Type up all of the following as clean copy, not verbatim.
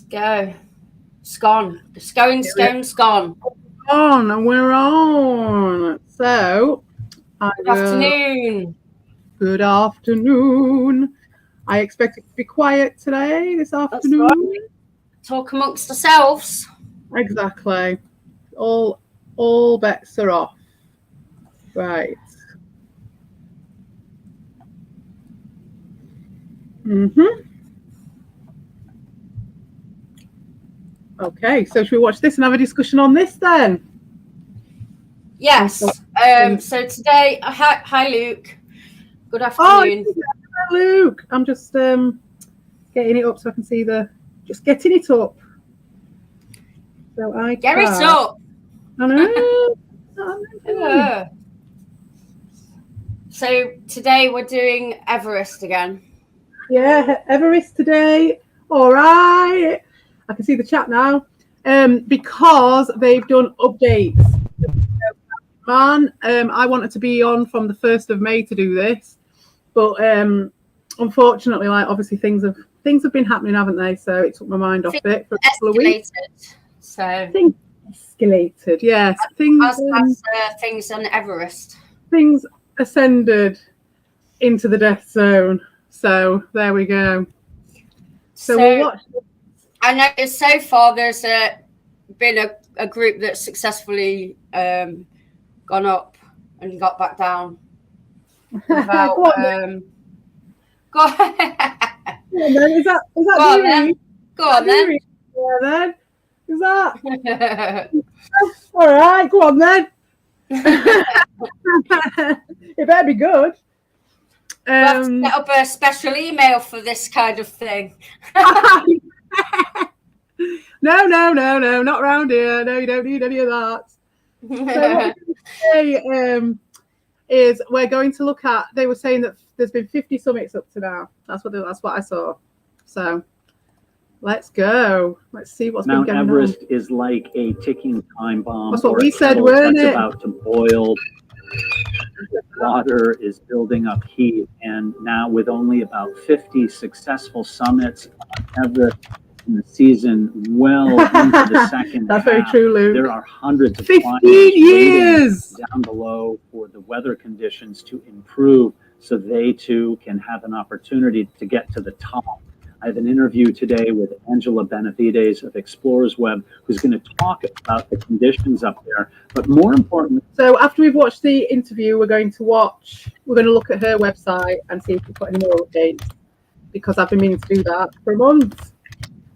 Go. It's gone. It's going, stone's gone. On, we're on. So, Good afternoon. Good afternoon. I expect it to be quiet today, this afternoon. Right. Talk amongst ourselves. Exactly. All bets are off. Right. Okay, so should we watch this and have a discussion on this then? Yes. So today, hi Luke. Good afternoon. Oh, Luke. I'm just getting it up so I can see just getting it up. So I get it up. I know. So today we're doing Everest again. Yeah, Everest today. All right. I can see the chat now. Because they've done updates. Man, I wanted to be on from the 1st of May to do this, but unfortunately, obviously things have been happening, haven't they? So it took my mind off it for a couple of weeks. So things escalated, yes. Things on Everest. Things ascended into the death zone. So there we go. So we'll watch. I noticed so far there's been a group that's successfully gone up and got back down. Without, Go on. Is that go on then. Go on then. Yeah, then. Is that? All right, go on then. It better be good. We'll have to set up a special email for this kind of thing. No, not around here. No, you don't need any of that. So what we're going to say is we're going to look at. They were saying that there's been 50 summits up to now. That's what I saw. So let's go. Let's see what's been going on. Mount Everest is like a ticking time bomb. That's what we said, weren't it? About to boil. Water is building up heat, and now with only about 50 successful summits on Everest in the season, well into the second That's half, very true, Luke. there are hundreds of 15 years down below for the weather conditions to improve, so they too can have an opportunity to get to the top. I have an interview today with Angela Benavides of Explorers Web, who's going to talk about the conditions up there. But more importantly, so after we've watched the interview, we're going to look at her website and see if we've got any more updates, because I've been meaning to do that for months.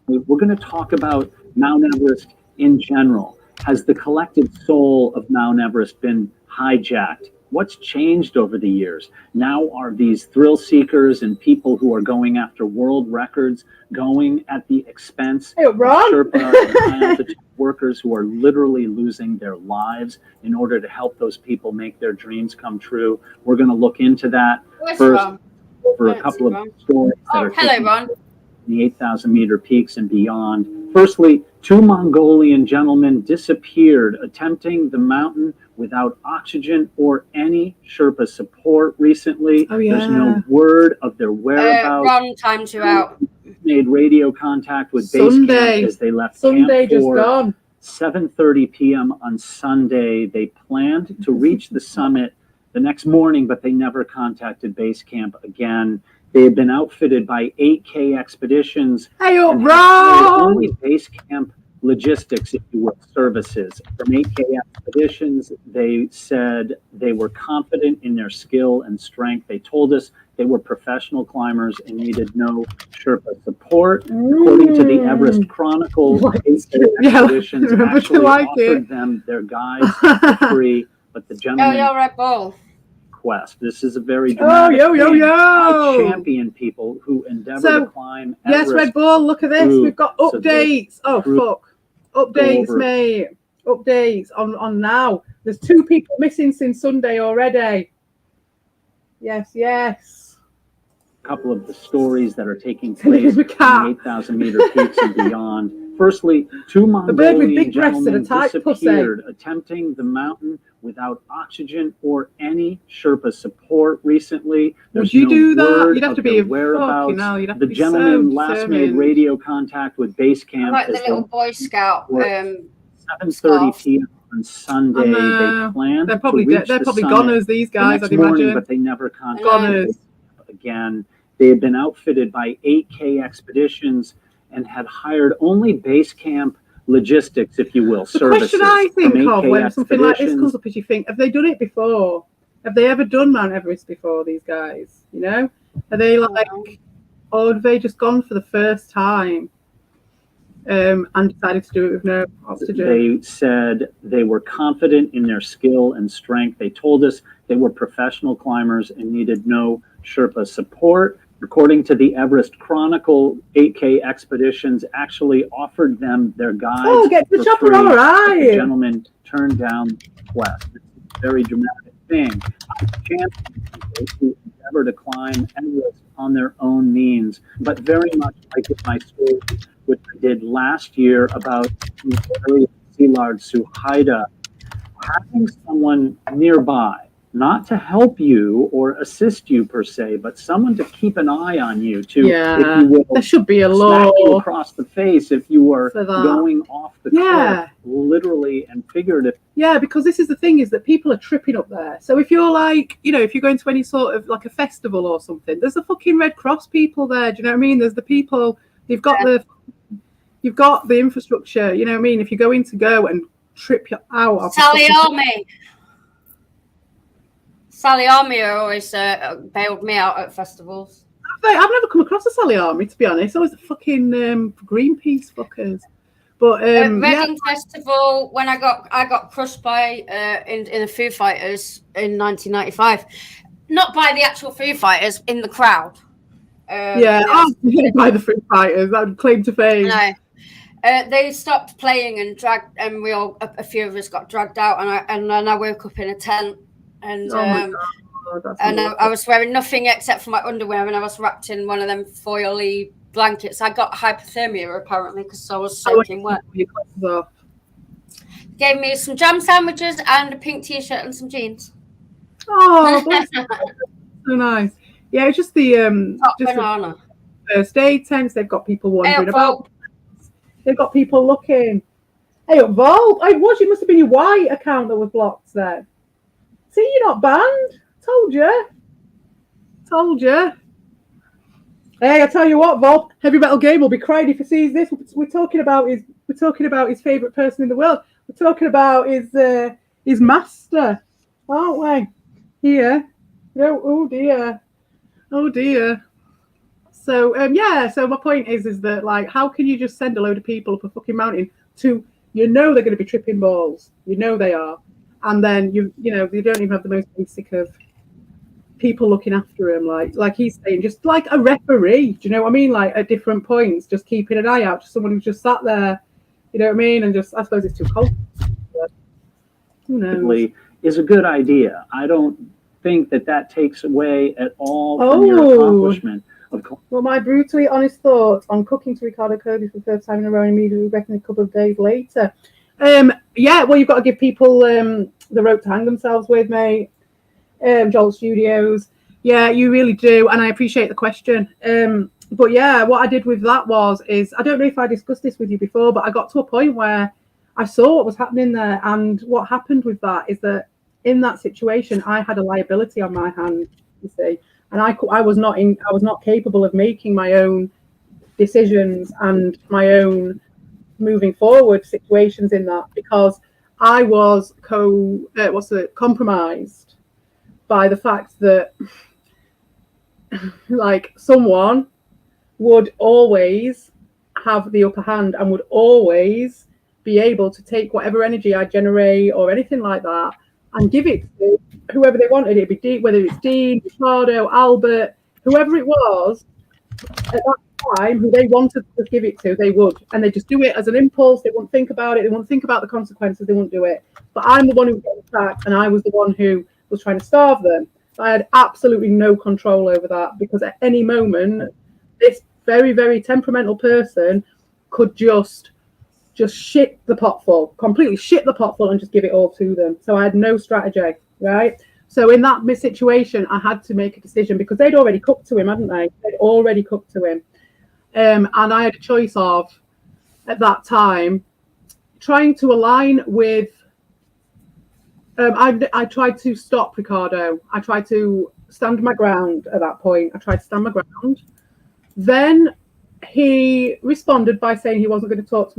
We're going to talk about Mount Everest in general. Has the collective soul of Mount Everest been hijacked? What's changed over the years? Now are these thrill seekers and people who are going after world records going at the expense of Sherpa and high-altitude workers who are literally losing their lives in order to help those people make their dreams come true? We're going to look into that first for a couple of stories that are Ron. The 8,000 meter peaks and beyond. Firstly, 2 Mongolian gentlemen disappeared attempting the mountain without oxygen or any Sherpa support recently. Oh, yeah. There's no word of their whereabouts. Ron timed you out. Made radio contact with base camp as they left Sunday Camp just 4. gone. 7:30 p.m. on Sunday. They planned to reach the summit the next morning, but they never contacted base camp again. They have been outfitted by 8K expeditions. Hey, and only base camp logistics, if you will, services. From 8K expeditions, they said they were confident in their skill and strength. They told us they were professional climbers and needed no Sherpa support. According to the Everest Chronicle, 8K expeditions actually offered them their guides for free, but the gentleman... Yo, Red Bull. Quest. This is a very dramatic thing. I champion people who endeavor to climb Everest. Yes, Red Bull, look at this. We've got updates. Updates, mate. Updates on now. There's 2 people missing since Sunday already. Yes. A couple of the stories that are taking place in 8,000 meter peaks and beyond. Firstly, two A bird with Mongolian big breasts and a gentlemen tight pussy. disappeared attempting the mountain without oxygen or any Sherpa support recently. Would you do that? You'd have to be a whereabouts. fucking hell. You'd have The to be gentleman so last made determined. radio contact with base I camp like the as little they Boy Scout. were 7:30 p.m. on Sunday. They planned They're probably to reach they're the probably summit goners, these the guys, next I'd morning, imagine. but they never contacted Goners. again. They had been outfitted by 8K expeditions and had hired only base camp logistics, if you will, The services. question I think from of 8K when something like this expeditions. comes up is you think, have they done it before? Have they ever done Mount Everest before, these guys? You know? Are they like, or have they just gone for the first time and decided to do it with no oxygen? They said they were confident in their skill and strength. They told us they were professional climbers and needed no Sherpa support. According to the Everest Chronicle, 8K expeditions actually offered them their guides. Oh, get the for chopper, free, all but the right. gentleman turned down the request. It's a very dramatic thing. I champion people who endeavor to climb Everest on their own means, but very much like in my story, which I did last year about the area of Szilard Suhaida, having someone nearby, not to help you or assist you per se, but someone to keep an eye on you, to, if you will, there should be a smack you law across the face if you are for that. going off the cliff, literally and figuratively. Yeah, because this is the thing, is that people are tripping up there. So if you're like, you know, if you're going to any sort of like a festival or something, there's the fucking Red Cross people there. Do you know what I mean? There's the people, you've got the infrastructure. You know what I mean? If you're going to go and trip you out, Sally Army are always bailed me out at festivals. I've never come across a Sally Army, to be honest. Always the fucking Greenpeace fuckers. But Reading Festival, when I got crushed by in the Foo Fighters in 1995, not by the actual Foo Fighters, in the crowd. By the Foo Fighters, that would claim to fame. No. They stopped playing and we all, a few of us got dragged out, and then I woke up in a tent, and I was wearing nothing except for my underwear, and I was wrapped in one of them foily blankets. I got hypothermia apparently because I was soaking wet. Gave me some jam sandwiches and a pink t-shirt and some jeans. Oh, that's so nice. Yeah, it's just the banana. First aid tents. They've got people wandering about. They've got people looking. Hey, Volt. I watched. It must have been your white account that was blocked there. See, you're not banned. Told you. Hey, I tell you what, Vol. Heavy Metal Game will be crying if he sees this. We're talking about his favorite person in the world. We're talking about his master, aren't we? Here. Oh dear. So so my point is that, like, how can you just send a load of people up a fucking mountain to, you know, they're going to be tripping balls, you know they are, and then you know they don't even have the most basic of people looking after him, like he's saying, just like a referee. Do you know what I mean? Like at different points, just keeping an eye out, just someone who's just sat there. You know what I mean? And just, I suppose it's too cold. But who knows? Is a good idea. I don't think that takes away at all from your accomplishment. Well, my brutally honest thoughts on cooking to Ricardo Kirby for the third time in a row, and immediately regretting a couple of days later. Well, you've got to give people the rope to hang themselves with, mate. Jolt Studios. Yeah, you really do, and I appreciate the question. But yeah, what I did with that is I don't know if I discussed this with you before, but I got to a point where I saw what was happening there, and what happened with that is that in that situation, I had a liability on my hand, you see, and I was not capable of making my own decisions and my own moving forward situations in that, because I was compromised by the fact that like someone would always have the upper hand and would always be able to take whatever energy I generate or anything like that and give it to whoever they wanted. It'd be whether it's Dean, Ricardo, Albert, whoever it was at that time who they wanted to give it to, they would. And they just do it as an impulse. They wouldn't think about it. They wouldn't think about the consequences. They wouldn't do it. But I'm the one who got attacked, and I was the one who was trying to starve them. I had absolutely no control over that, because at any moment, this very, very temperamental person could just just shit the pot full, completely shit the pot full and just give it all to them. So I had no strategy, right? So in that situation, I had to make a decision because they'd already cooked to him, hadn't they? They'd already cooked to him. And I had a choice of, at that time, trying to align with, I tried to stop Ricardo. I tried to stand my ground at that point. I tried to stand my ground. Then he responded by saying he wasn't going to talk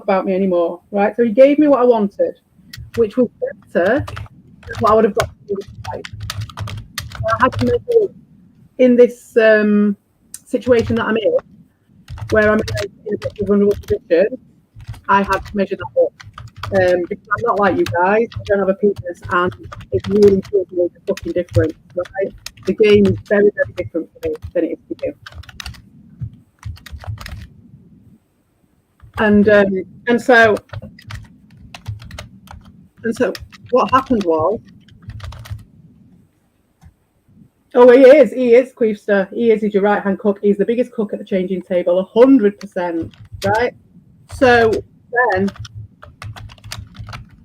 about me anymore, right? So he gave me what I wanted, which was better than what I would have got to do. So I had to make it in this situation that I'm in, where I'm in a bit of a vulnerable position. I had to measure that up. Because I'm not like you guys, I don't have a penis, and it really does make a fucking difference, right? The game is very, very different for me than it is for you. And so what happened was, he is Queefster. He's your right hand cook. He's the biggest cook at the changing table, 100%, right? So then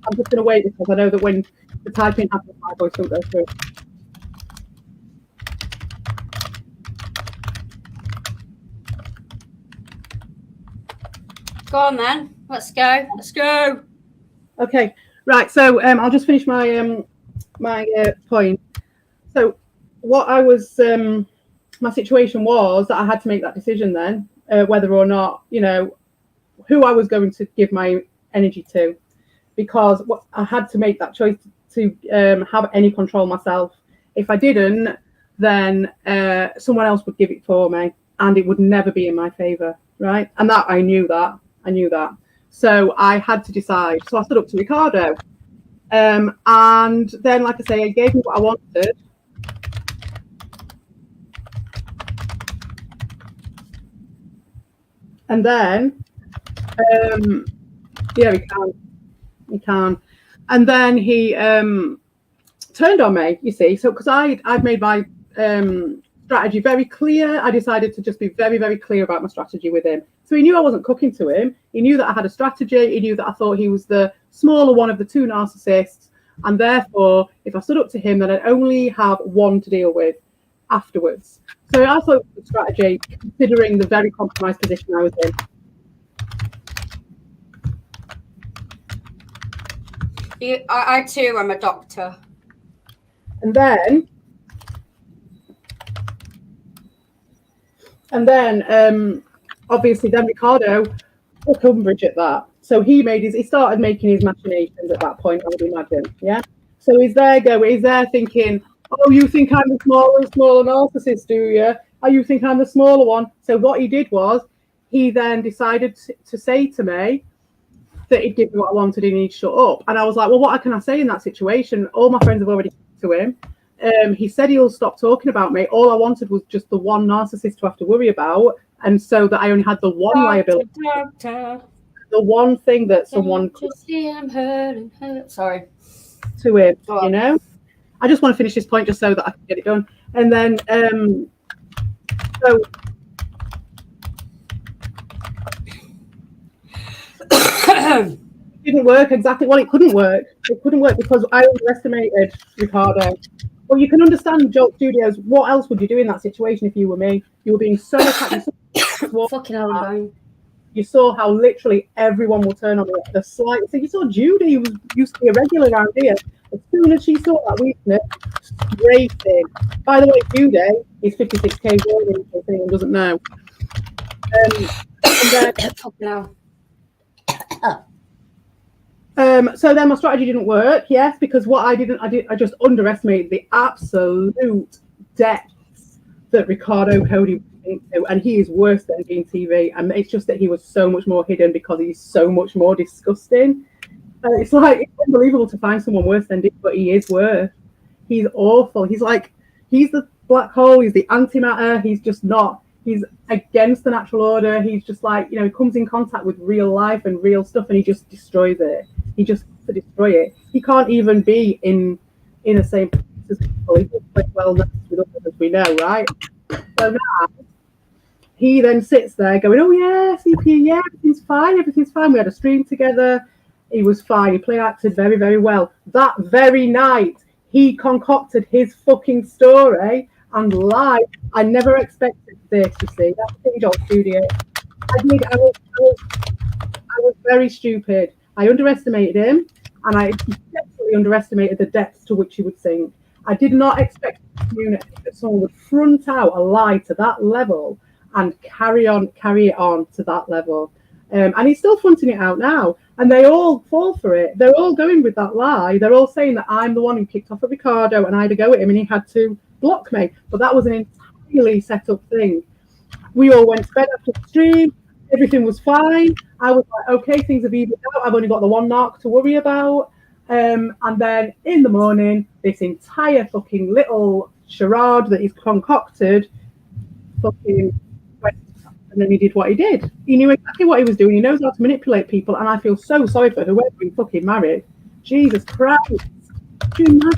I'm just going to wait because I know that when the typing happens, my voice won't go through. Go on, then. Let's go. Let's go. Okay, right. So I'll just finish my my point. So what I was, my situation was that I had to make that decision then, whether or not, you know, who I was going to give my energy to, because I had to make that choice to have any control myself. If I didn't, then someone else would give it for me, and it would never be in my favor, right? And that I knew that. So I had to decide. So I stood up to Ricardo, and then, like I say, he gave me what I wanted. And then, yeah, he can. And then he turned on me, you see. So because I'd made my strategy very clear, I decided to just be very, very clear about my strategy with him. So he knew I wasn't cooking to him. He knew that I had a strategy. He knew that I thought he was the smaller one of the two narcissists. And therefore, if I stood up to him, then I'd only have one to deal with afterwards. So I thought it was a strategy, considering the very compromised position I was in. I too am a doctor. And then obviously then Ricardo took umbrage at that. So he started making his machinations at that point, I would imagine. Yeah. So he's there thinking, oh, you think I'm the smaller narcissist, do you? Oh, you think I'm the smaller one? So what he did was, he then decided to say to me that he'd give me what I wanted and he'd shut up. And I was like, well, what can I say in that situation? All my friends have already talked to him. He said he'll stop talking about me. All I wanted was just the one narcissist to have to worry about. And so that I only had the one liability. The one thing that someone could see I'm hurt. Sorry. To him, you know? I just want to finish this point just so that I can get it done. And then, so it didn't work exactly. Well, it couldn't work. It couldn't work because I underestimated Ricardo. Well, you can understand, Joke Studios, what else would you do in that situation if you were me? You were being so attacked. Fucking hell, I'm going. You saw how literally everyone will turn on me at the slight. So you saw Judy, who used to be a regular around here. As soon as she saw that weakness, straight in. By the way, Judy is 56k golden, if anyone doesn't know. So then my strategy didn't work, yes, because what I just underestimated the absolute depths that Ricardo Cody was into, and he is worse than being TV. And it's just that he was so much more hidden because he's so much more disgusting. It's unbelievable to find someone worse than Dick, but he is worse. He's awful. He's the black hole. He's the antimatter. He's just not. He's against the natural order. He's just he comes in contact with real life and real stuff, and he just destroys it. He just wants to destroy it. He can't even be in the same place as people. He's just well known with others, as we know, right? So now he then sits there going, oh yeah, CP, yeah, everything's fine. We had a stream together. He was fine. He play acted very, very well. That very night, he concocted his fucking story and lied. I never expected this, you see. That's the thing, Joel Studio. I was very stupid. I underestimated him, and I definitely underestimated the depths to which he would sink. I did not expect that someone would front out a lie to that level and carry it on to that level. And he's still fronting it out now, and they all fall for it. They're all going with that lie. They're all saying that I'm the one who kicked off at Ricardo and I had to go at him and he had to block me. But that was an entirely set up thing. We all went to bed after the stream. Everything was fine. I was like, okay, things have evened out. I've only got the one narc to worry about. And then in the morning, this entire fucking little charade that he's concocted fucking went, and then he did what he did. He knew exactly what he was doing. He knows how to manipulate people, and I feel so sorry for whoever been fucking married. Jesus Christ. So yeah,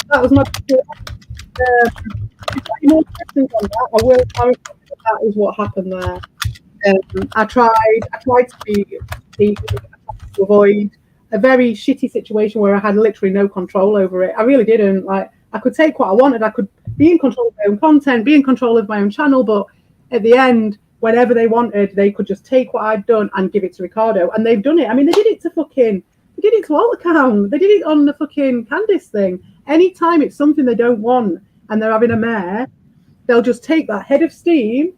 that was my more questions on that. I will clarify that is what happened there. I tried to avoid a very shitty situation where I had literally no control over it. I really didn't. Like, I could take what I wanted. I could be in control of my own content, be in control of my own channel, but at the end, whenever they wanted, they could just take what I'd done and give it to Ricardo. And they've done it. I mean, they did it to Alt account. They did it on the fucking Candice thing. Anytime it's something they don't want and they're having a mare, they'll just take that head of steam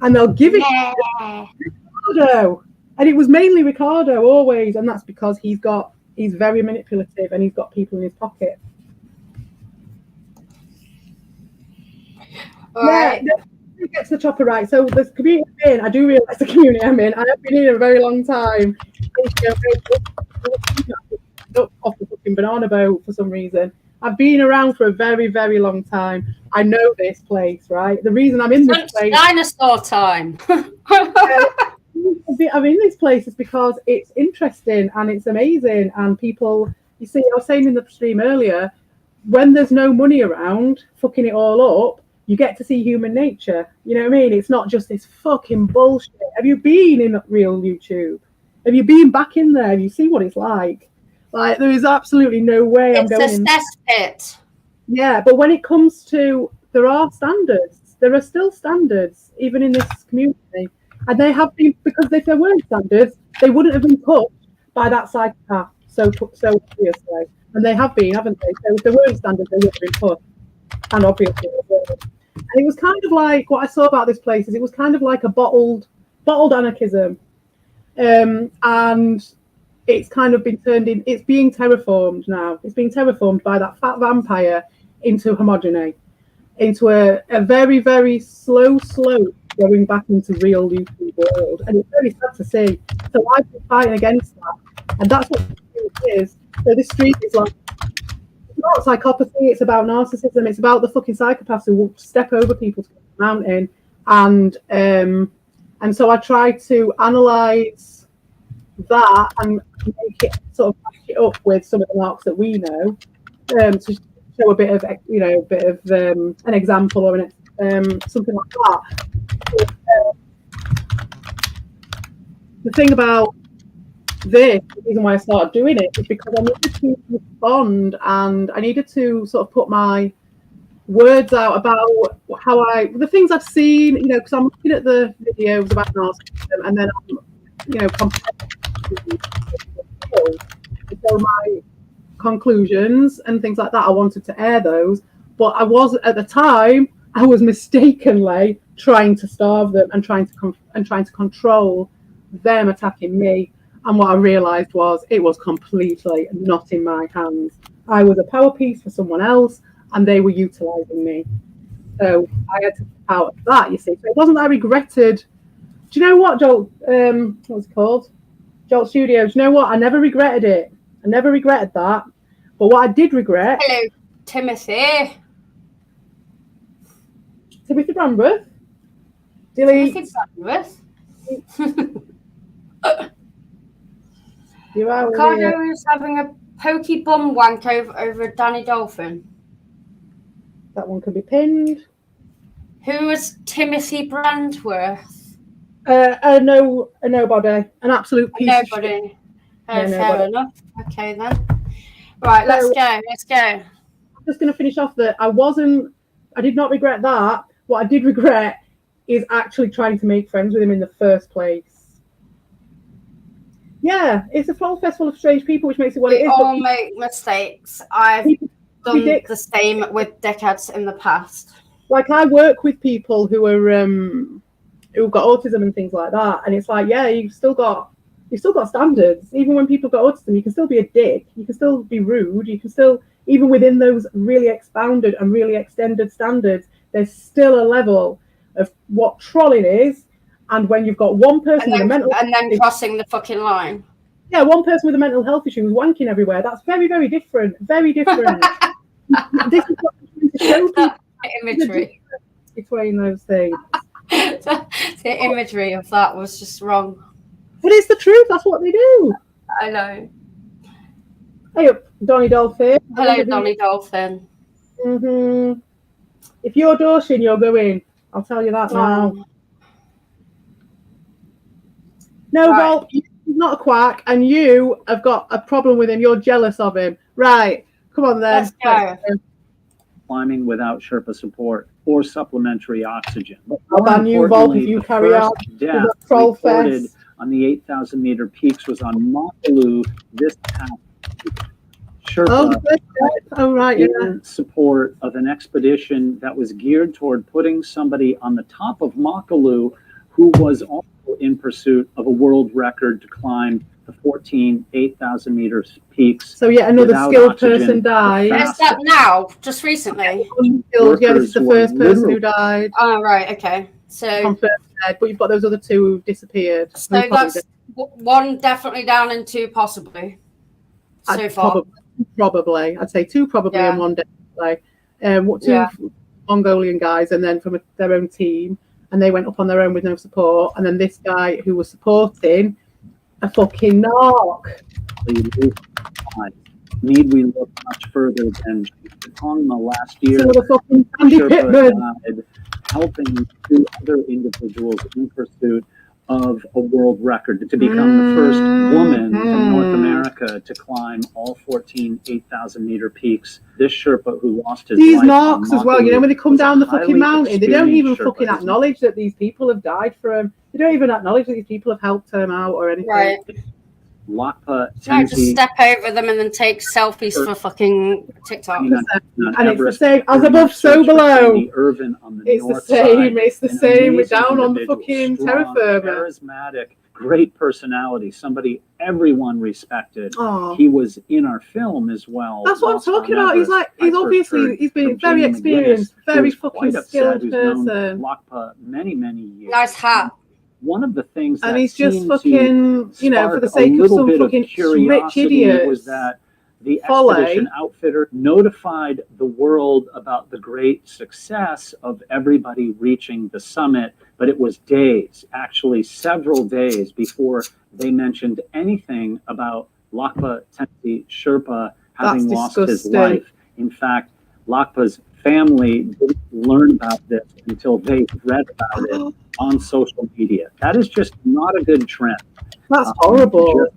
and they'll give it to Ricardo. And it was mainly Ricardo always, and that's because he's very manipulative and he's got people in his pocket. Right. Yeah, who gets the chopper right? So the community I'm in, I do realise the community I'm in. I have been in a very long time. Off the fucking banana boat for some reason. I've been around for a very, very long time. I know this place, right? The reason I'm in this place, dinosaur time. I'm in this place is because it's interesting and it's amazing, and people. You see, I was saying in the stream earlier, when there's no money around, fucking it all up, you get to see human nature. You know what I mean? It's not just this fucking bullshit. Have you been in real YouTube? Have you been back in there? Have you seen what it's like? Like, there is absolutely no way I'm going in. It's a cesspit. Yeah, but when it comes to, there are standards. There are still standards, even in this community. And they have been, because if there weren't standards, they wouldn't have been pushed by that psychopath so obviously. And they have been, haven't they? So if there weren't standards, they would have been pushed. And obviously, and it was kind of like, what I saw about this place is it was kind of like a bottled anarchism. And it's kind of been turned in, it's being terraformed now. It's being terraformed by that fat vampire into homogeny, into a very, very slow slope going back into real YouTube world. And it's very sad to see. So I've been fighting against that. And that's what it is. So this street is like, it's not psychopathy, it's about narcissism. It's about the fucking psychopaths who will step over people to the mountain. And so I try to analyse that and make it sort of back it up with some of the marks that we know, to show a bit of an example or something like that. The thing about this, the reason why I started doing it, is because I needed to respond and I needed to sort of put my words out about the things I've seen, because I'm looking at the videos about narcissism and then I'm, so my conclusions and things like that, I wanted to air those, but I was mistakenly trying to starve them and trying to control them attacking me. And what I realized was it was completely not in my hands. I was a power piece for someone else and they were utilizing me. So I had to get out of that, you see. So it wasn't that I regretted. Do you know what, Joel? What was it called? Jolt Studio. Do you know what? I never regretted it. I never regretted that. But what I did regret. Hello, Timothy. Timothy Bramborough. Delete. Timothy Bramborough. Ricardo is having a pokey bum wank over Danny Dolphin. That one could be pinned. Who was Timothy Brandworth? A nobody, an absolute piece of shit. Nobody. Yeah, Fair nobody. enough. Okay then. Right, let's So- go. Let's go. I'm just going to finish off that I did not regret that. What I did regret is actually trying to make friends with him in the first place. Yeah, it's a full festival of strange people, which makes it what it We is. all make mistakes. I've done dicks. the same with dickheads in the past. Like, I work with people who are who've got autism and things like that, and it's like, yeah, you've still got standards. Even when people got autism, you can still be a dick. You can still be rude. You can still, even within those really expounded and really extended standards, there's still a level of what trolling is. And when you've got one person with a mental and then crossing the fucking line. Yeah, one person with a mental health issue who's wanking everywhere. That's very, very different. Very different. This is what I'm trying to show people. Imagery. Between those things. The imagery of that was just wrong. But it's the truth. That's what they do. I know. Hey up, Donny Dolphin. Hello, Donny Dolphin. Mm-hmm. If you're Dawson, you're going. I'll tell you that now. No, Right. Vol, he's not a quack, and you have got a problem with him. You're jealous of him. Right. Come on then. Let's go. Climbing without Sherpa support or supplementary oxygen. But I'll ban you, Vol, if you carry on. Death With a troll reported fest. on the 8,000-meter peaks was on Makalu this past week. Sherpa Oh, right. Yeah. in support of an expedition that was geared toward putting somebody on the top of Makalu who was also in pursuit of a world record to climb the 14 8,000 meters peaks. So yet another without skilled oxygen, person died. fast- Is that now? Just recently? Yeah, this is the Workers first were person who literally- died. Oh, right. Okay. So Confirmed dead, but you've got those other two who disappeared. So that's one definitely down and two possibly so far. Probably. I'd say two probably Yeah. and one definitely. Two Mongolian guys and then from their own team, and they went up on their own with no support. And then this guy who was supporting a fucking knock. Need we look much further than Tonga last year? So the fucking Andy Sherpa Pittman. died helping two other individuals in pursuit of a world record to become the first woman from North America to climb all 14 8,000-meter peaks. This Sherpa who lost his These life knocks on as well, you know, when they come was a down the fucking highly mountain, they don't even experienced fucking Sherpa. acknowledge that these people have died for him. They don't even acknowledge that these people have helped him out or anything. Right. Lakpa No, just Tenzing, step over them and then take selfies for fucking TikTok. And it's the same, as above, so below. Irvin on the It's the north same, side. it's the An same. We're amazing down on the individual, fucking strong, terra firma. charismatic, great personality, somebody everyone respected. Oh. He was in our film as well. That's what I'm Lost on talking about. He's Everest. like, I he's first obviously, heard he's been from very Jamie experienced, McGuinness, very who's fucking quite upset, skilled who's known person. Lakpa many years. Nice hat. One of the things And that he's just seemed to fucking, you know, for the spark sake a of little some bit of fucking rich curiosity idiots. was that the Follow. expedition outfitter notified the world about the great success of everybody reaching the summit, but it was days, actually several days, before they mentioned anything about Lakpa Tenzing Sherpa having That's lost his disgusting. life. In fact, Lakpa's family didn't learn about this until they read about it on social media. That is just not a good trend. That's horrible.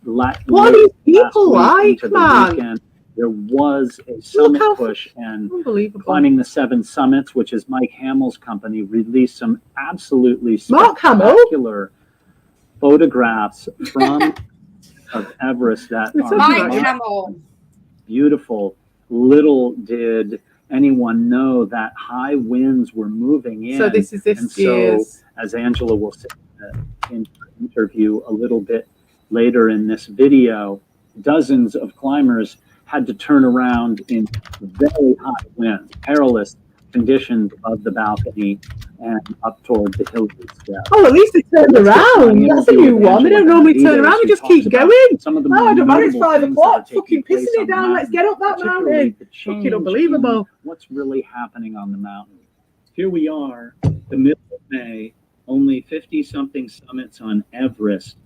What What are these people like, man? Weekend, there was a Look summit how push, and unbelievable. Climbing the Seven Summits, which is Mike Hamill's company, released some absolutely Mark Hamill? spectacular photographs from of Everest that We're are talking Mike about not Hamill. beautiful. Little did anyone know that high winds were moving in. So this is and this so, year's. as Angela will say in her interview a little bit later in this video, dozens of climbers had to turn around in very high winds, perilous conditions above the balcony and up toward the hills. Oh, at least they turned around. That's a new one. They don't normally turn around. They just keep going. Some of the Oh, I don't matter. It's notable 5 things o'clock. that are taking Fucking pissing place it on the down. Let's get up that particularly mountain. the Fucking change unbelievable. in what's really happening on the mountain. Here we are, the middle of May, only 50-something summits on Everest.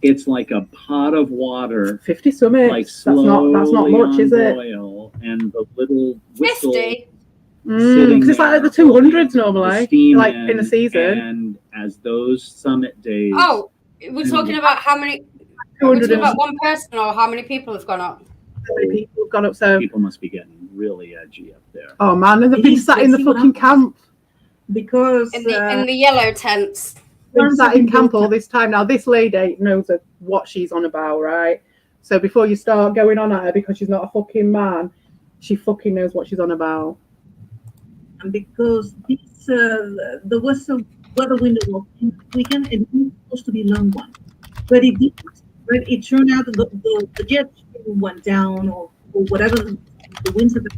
It's like a pot of water, 50 summits. like That's not much, slowly is on it? boil, and the little whistle 50. Because it's like the 200s normally, like in the season. And as those summit days. Oh, we're talking about how many? We're talking about one person, or how many people have gone up? How many people have gone up? So people must be getting really edgy up there. Oh man, and they've been sat in the fucking camp. Because in the yellow tents. Been sat in camp all this time. Now this lady knows what she's on about, right? So before you start going on at her because she's not a fucking man, she fucking knows what she's on about. And because this there was a weather window weekend, and it was supposed to be a long one, but it didn't. But it turned out that the jet stream went down, or whatever the winds of the.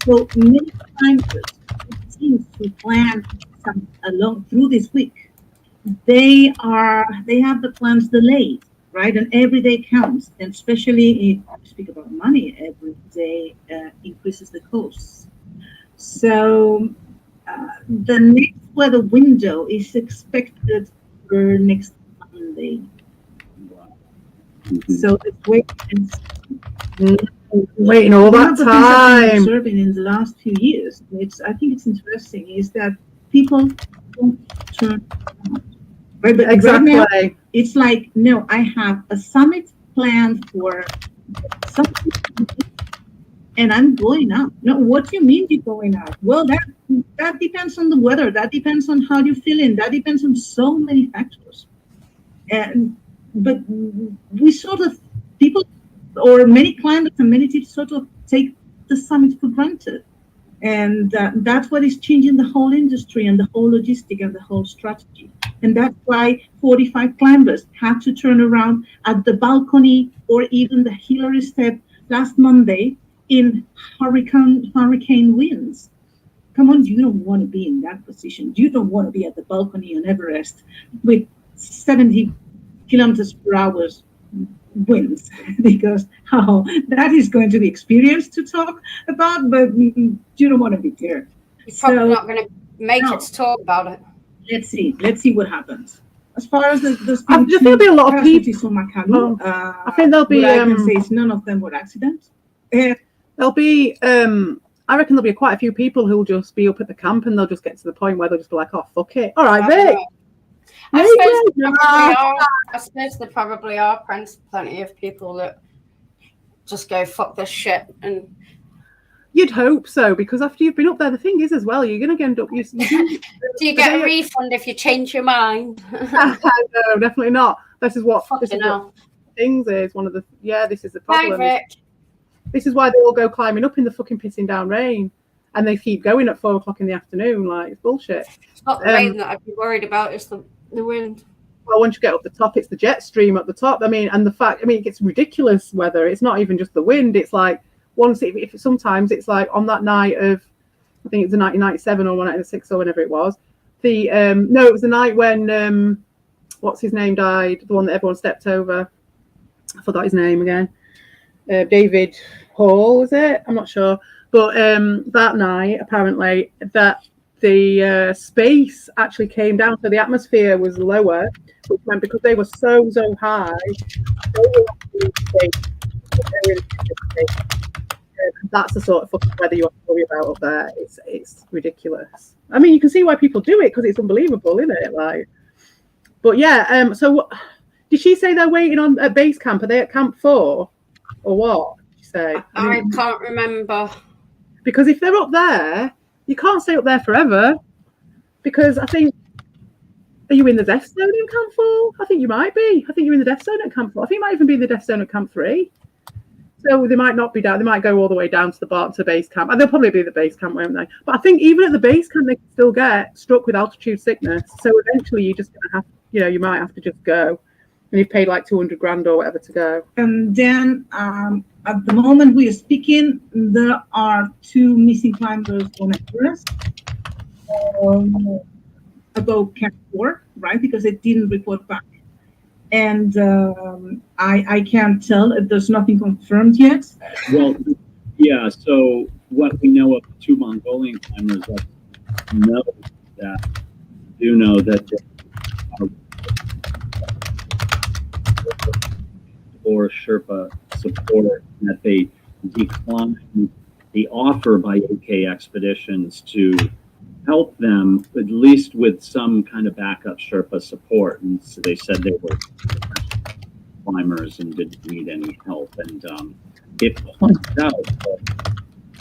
So many times it seems to plan some along through this week. They have the plans delayed, right? And every day counts, and especially if you speak about money, every day increases the costs. So the next weather window is expected for next Monday. Wow. So it's waiting all that time. Observing in the last few years, I think it's interesting, is that people don't turn around. Right? But exactly. Right now, it's like, no, I have a summit planned for something, and I'm going up. No, what do you mean you're going up? Well, that depends on the weather. That depends on how you're feeling. That depends on so many factors. But we sort of, people, or many climbers and many teams sort of take the summit for granted. And that's what is changing the whole industry and the whole logistic and the whole strategy. And that's why 45 climbers had to turn around at the balcony or even the Hillary step last Monday in hurricane winds. Come on, you don't want to be in that position. You don't want to be at the balcony on Everest with 70 kilometers per hour winds, because how that is going to be experienced to talk about, but you don't want to be there. You're probably not going to make it to talk about it. Let's see what happens. As far as the I think there'll be a lot of people. I think there'll be. I can say is none of them were accidents. There'll be. I reckon there'll be quite a few people who'll just be up at the camp, and they'll just get to the point where they'll just be like, "Oh, fuck it, all right, Vic." I suppose there probably are plenty of people that just go, fuck this shit. And you'd hope so, because after you've been up there, the thing is as well, you're going to end up... Do you get a refund if you change your mind? No, definitely not. This is what things is. One of the... Yeah, this is the problem. Hi, Rick. This is why they all go climbing up in the fucking pissing down rain. And they keep going at 4:00 in the afternoon. Like, it's bullshit. It's not the rain that I'd be worried about, it's the wind. Well, once you get up the top, it's the jet stream at the top. I mean, and the fact, it gets ridiculous weather. It's not even just the wind. It's like, sometimes it's like on that night of, I think it was 1997 or 1996 or whenever it was. No, it was the night when, what's his name died? The one that everyone stepped over. I forgot his name again. David Hall, was it? I'm not sure. But that night, apparently, that the space actually came down, so the atmosphere was lower, which meant because they were so high, they were that's the sort of fucking weather you have to worry about up there. It's ridiculous. I mean, you can see why people do it, because it's unbelievable, isn't it? Like, but yeah. So, did she say they're waiting on at base camp? Are they at camp 4, or what? Did she say? I can't remember. Because if they're up there, you can't stay up there forever, because I think, are you in the death zone in Camp 4? I think you might be. I think you're in the death zone at Camp 4. I think you might even be in the death zone at Camp 3. So they might not be down. They might go all the way down to the bottom to base camp. And they'll probably be at the base camp, won't they? But I think even at the base camp, they can still get struck with altitude sickness. So eventually you're just going to have, you might have to just go. And you've paid like 200 grand or whatever to go. And then at the moment we are speaking, there are 2 missing climbers on Everest above Camp 4, right? Because they didn't report back. And I can't tell if there's nothing confirmed yet. Well, yeah, so what we know of 2 Mongolian climbers that do know that or Sherpa support, that they declined the offer by UK Expeditions to help them at least with some kind of backup Sherpa support. And so they said they were climbers and didn't need any help. And it points out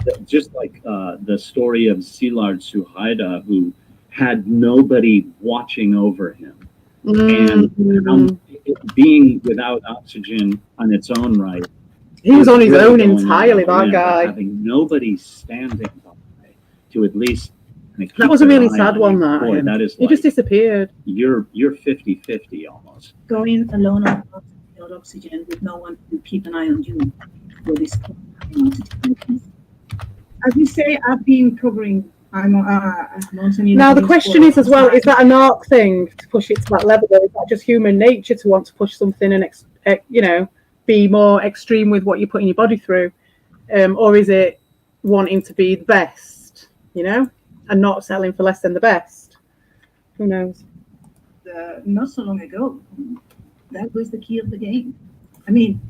that just like the story of Szilard Suhaida, who had nobody watching over him, and being without oxygen on its own right. He was on his own entirely, that guy. Having nobody standing by to at least. That was a really sad one. That is, he just disappeared. You're 50-50 almost. Going alone without oxygen with no one to keep an eye on you. As you say, I've been covering. Now the question is as well: is that a narc thing to push it to that level? Or is that just human nature to want to push something and be more extreme with what you're putting your body through, or is it wanting to be the best, and not settling for less than the best? Who knows? Not so long ago, that was the key of the game. I mean,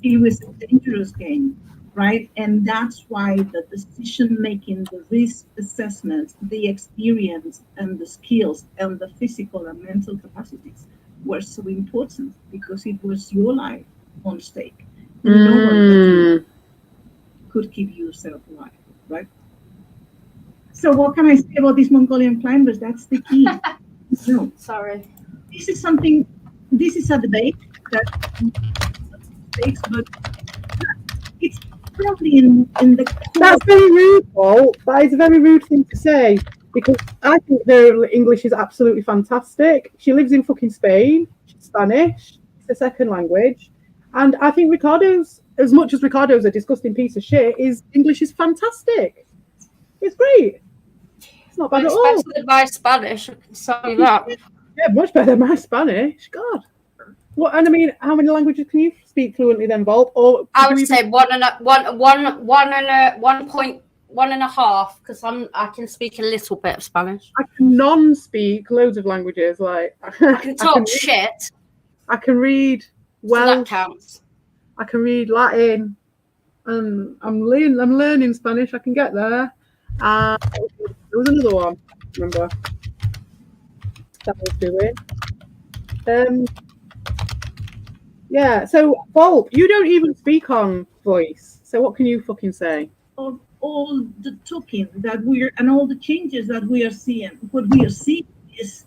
it was a dangerous game. Right, and that's why the decision making, the risk assessment, the experience, and the skills, and the physical and mental capacities were so important, because it was your life on stake, and no one could keep yourself alive. Right. So, what can I say about these Mongolian climbers? That's the key. No, sorry. This is something. This is a debate that takes, but it's probably in the. That's very rude, Paul. That is a very rude thing to say, because I think their English is absolutely fantastic. She lives in fucking Spain. She's Spanish. It's a second language, and I think Ricardo's, as much as Ricardo's a disgusting piece of shit, his English is fantastic. It's great. It's not bad at all. It's better than my Spanish. I can tell you that. Yeah, much better than my Spanish. God. What, and I mean, how many languages can you speak fluently then, Bolt? Or I would say 1.5, because I can speak a little bit of Spanish. I can non-speak loads of languages. Like I can talk shit. I can read well. So that counts. I can read Latin, and I'm learning Spanish. I can get there. There was another one. Remember that I was doing. Yeah, so Bolt, you don't even speak on voice. So what can you fucking say? Of all the talking that and all the changes that we are seeing, what we are seeing is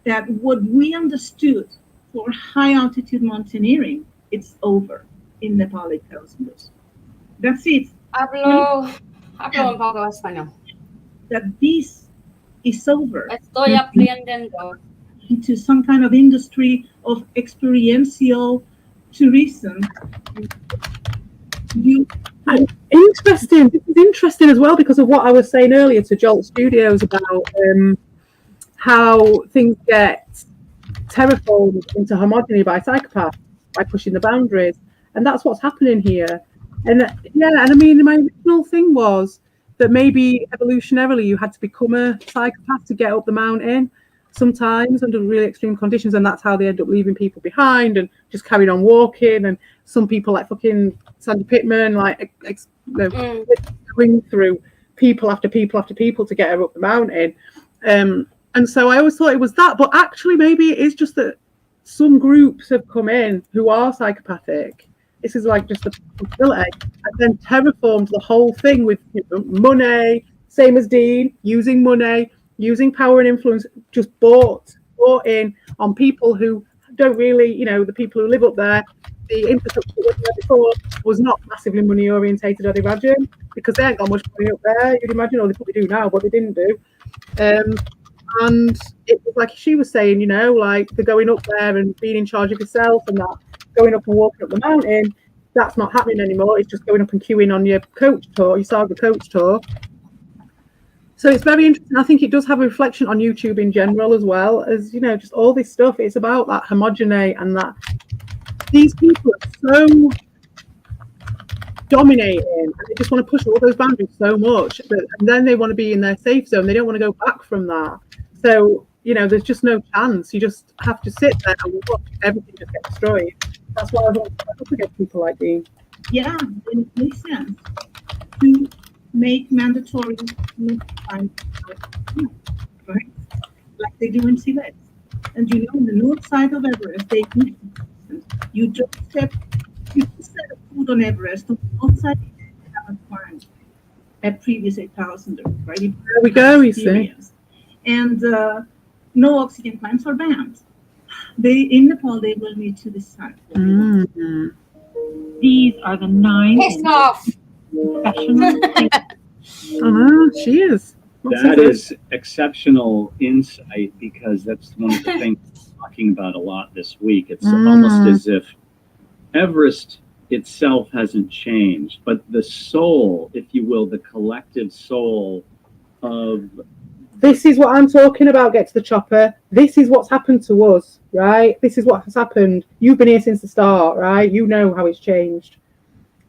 that what we understood for high altitude mountaineering, it's over in Nepali cosmos. That's it. Hablo un poco español. That this is over. Estoy aprendiendo. Into some kind of industry of experiential tourism. Interesting. This is interesting as well, because of what I was saying earlier to Jolt Studios about how things get terraformed into homogeny by psychopaths by pushing the boundaries, and that's what's happening here. And I mean, my original thing was that maybe evolutionarily you had to become a psychopath to get up the mountain, sometimes under really extreme conditions, and that's how they end up leaving people behind and just carrying on walking. And some people like fucking Sandy Pittman, like going through people after people after people to get her up the mountain. And so I always thought it was that, but actually maybe it is just that some groups have come in who are psychopathic. This is like just a possibility, and then terraformed the whole thing with money, same as Dean, using money, using power and influence, just bought in on people who don't really, the people who live up there. The infrastructure that was there before was not massively money orientated, I'd imagine, because they ain't got much money up there, you'd imagine, or they probably do now, but they didn't do. And it was like she was saying, like the going up there and being in charge of yourself, and that going up and walking up the mountain, that's not happening anymore. It's just going up and queuing on your coach tour, your Saga coach tour. So it's very interesting. I think it does have a reflection on YouTube in general, as well as, just all this stuff. It's about that homogeny, and that these people are so dominating, and they just want to push all those boundaries so much, and then they want to be in their safe zone. They don't want to go back from that. So, there's just no chance. You just have to sit there and watch everything just get destroyed. That's why I want to put up against people like Dean. Yeah, it makes sense. To make mandatory climb, right? Like they do in Tibet. And you know, on the north side of Everest, they do. You just set a foot on Everest. On the north side, you haven't climbed at previous 8,000, right? There we go, you see. And no oxygen climbs are banned. In Nepal, they will need to decide. These are the 9 professional things. She is. That is exceptional insight, because that's one of the things we're talking about a lot this week. It's almost as if Everest itself hasn't changed, but the soul, if you will, the collective soul of... This is what I'm talking about, get to the chopper. This is what's happened to us, right? This is what has happened. You've been here since the start, right? You know how it's changed.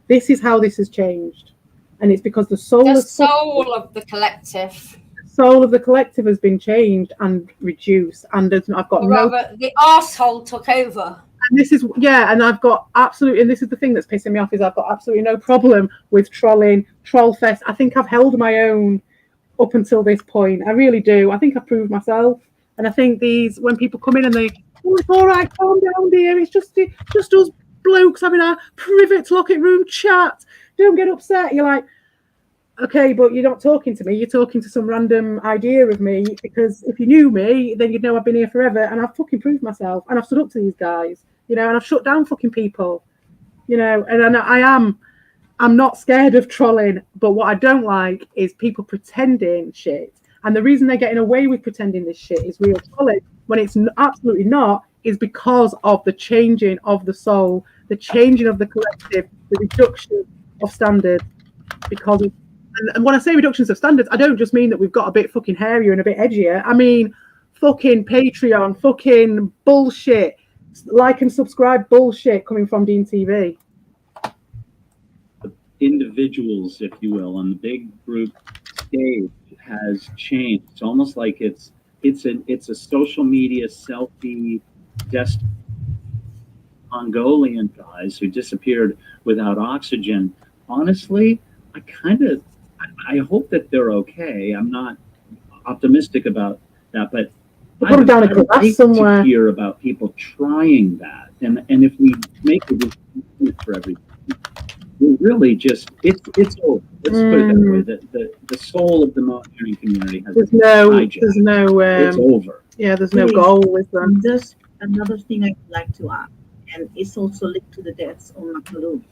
This is how this has changed. And it's because the soul of the collective. Soul of the collective has been changed and reduced. And I've got the arsehole took over. And this is, and I've got absolutely, and this is the thing that's pissing me off, is I've got absolutely no problem with trolling, troll fest. I think I've held my own up until this point. I really do. I think I've proved myself. And I think when people come in and it's all right, calm down, dear. It's just us blokes having our private locket room chat. Don't get upset. You're like, okay, but you're not talking to me. You're talking to some random idea of me, because if you knew me, then you'd know I've been here forever, and I've fucking proved myself, and I've stood up to these guys, and I've shut down fucking people, and I'm not scared of trolling, but what I don't like is people pretending shit. And the reason they're getting away with pretending this shit is real trolling, when it's absolutely not, is because of the changing of the soul, the changing of the collective, the reduction of standards. And when I say reductions of standards, I don't just mean that we've got a bit fucking hairier and a bit edgier. I mean fucking Patreon, fucking bullshit, like and subscribe bullshit coming from Dean TV. Individuals, if you will, on the big group stage has changed. It's almost like it's a social media selfie destination. Mongolian guys who disappeared without oxygen. Honestly, I hope that they're okay. I'm not optimistic about that, but I would like to hear about people trying that. And if we make it for everything, we really just it's over. Let's put it that way. The soul of the mountaineering community has it's over. Yeah, there's no goal with them. Just another thing I'd like to add, and it's also linked to the deaths on Makalu.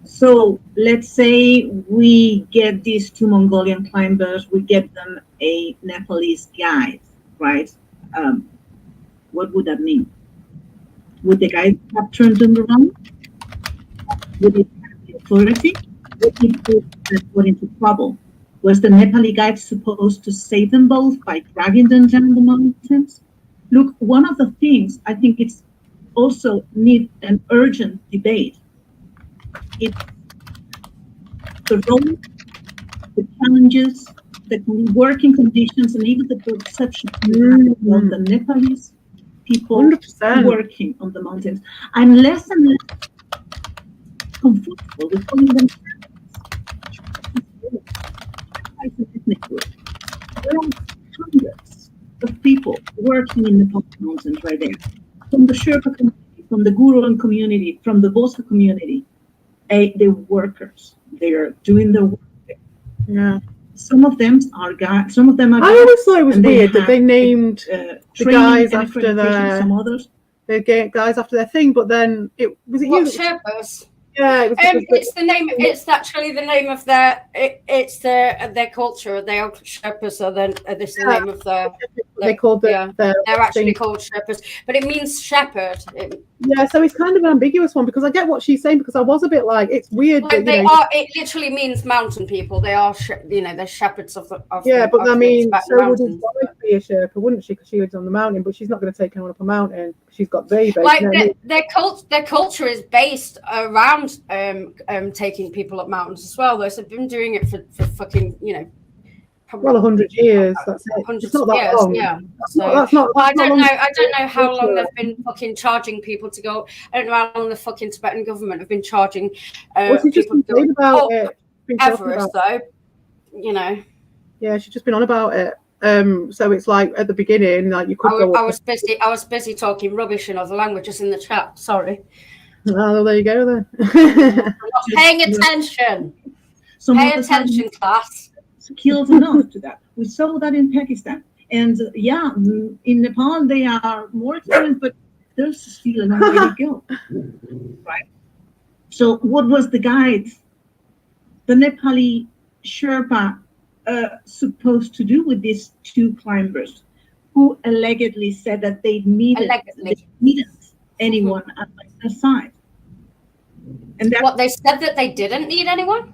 So let's say we get these 2 Mongolian climbers, we get them a Nepalese guide, right? What would that mean? Would the guide have turned them around? Would it have the authority? Would it put them into trouble? Was the Nepali guide supposed to save them both by dragging them down the mountains? Look, one of the things I think it's also need an urgent debate. It's the role, the challenges, the working conditions, and even the perception of the Nepalese people 100%. Working on the mountains. I'm less and less comfortable with calling them ethnic group. There are hundreds of people working in the mountains right there, from the Sherpa community, from the Gurung community, from the Bosa community. They're workers. They're doing their work. Yeah. Some of them are guys. Some of them are. I always thought it was weird that they named the guys after some others. The guys after their thing, but then was it you? Sherpas? Yeah, it's the name. It's actually the name of their. It's their culture. They are Sherpas, so then this is the name of their. They called they're actually called Sherpas, but it means shepherd. Yeah, so it's kind of an ambiguous one, because I get what she's saying, because I was a bit like, it's weird. Well, they are. It literally means mountain people. They are, they're shepherds of the. Yeah, but I mean, so would his wife be a Sherpa, wouldn't she? Because she lives on the mountain, but she's not going to take anyone up a mountain. She's got babies. Like their culture is based around taking people up mountains as well. They've been doing it for fucking 100 years. That's it. It's not that long. Yeah. I don't know how long they've been fucking charging people to go. I don't know how long the fucking Tibetan government have been charging people to go. Everest, though, you know. Yeah, she's just been on about it. So it's like at the beginning, like you could go. I was busy talking rubbish in other languages in the chat. Sorry. Oh, there you go then. I'm not paying attention. Pay attention, class. Skills enough to that. We saw that in Pakistan, and in Nepal they are more experienced, but there's still a long way to go. Right. So, what was the guide, the Nepali Sherpa, supposed to do with these two climbers, who allegedly said that they needed anyone at their side? And what they said, that they didn't need anyone.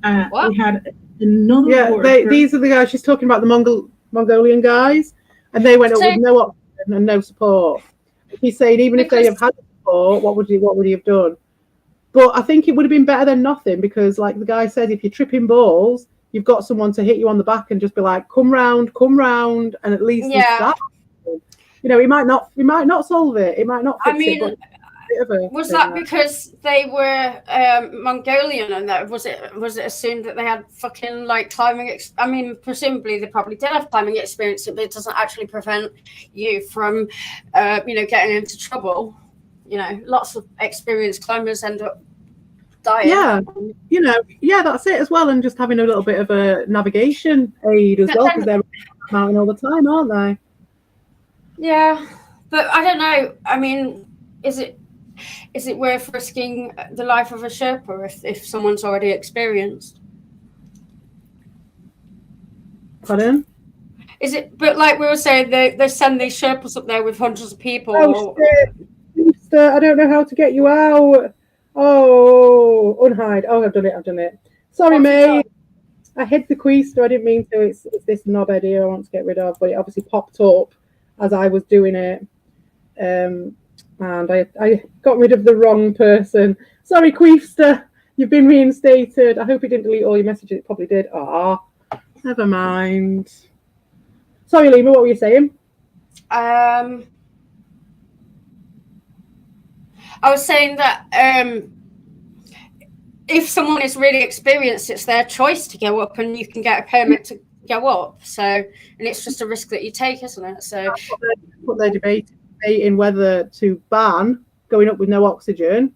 We had another. These are the guys she's talking about, the Mongolian guys, and they went up with no oxygen and no support. He's saying even if they have had support, what would he have done? But I think it would have been better than nothing, because, like the guy says, if you're tripping balls, you've got someone to hit you on the back and just be like, "Come round," and at least that. You know, it might not solve it. It might not fix it. But was that because they were Mongolian, and that was it assumed that they had fucking like climbing? I mean, presumably they probably did have climbing experience, but it doesn't actually prevent you from, getting into trouble. You know, lots of experienced climbers end up dying. Yeah, that's it as well, and just having a little bit of a navigation aid as well, because they're mountain all the time, aren't they? Yeah, but I don't know. I mean, is it worth risking the life of a Sherpa if someone's already experienced? Pardon? Is it? But like we were saying, they send these Sherpas up there with hundreds of people. Oh, shit. I don't know how to get you out. Oh, unhide. Oh, I've done it. Sorry, mate. I hid the Queester. I didn't mean to. It's this knobhead here I want to get rid of, but it obviously popped up as I was doing it. And I got rid of the wrong person. Sorry, Queester. You've been reinstated. I hope it didn't delete all your messages. It probably did. Never mind. Sorry, Lima, what were you saying? I was saying that if someone is really experienced, it's their choice to go up, and you can get a permit to go up. So, and it's just a risk that you take, isn't it? So, that's what they're debating whether to ban going up with no oxygen.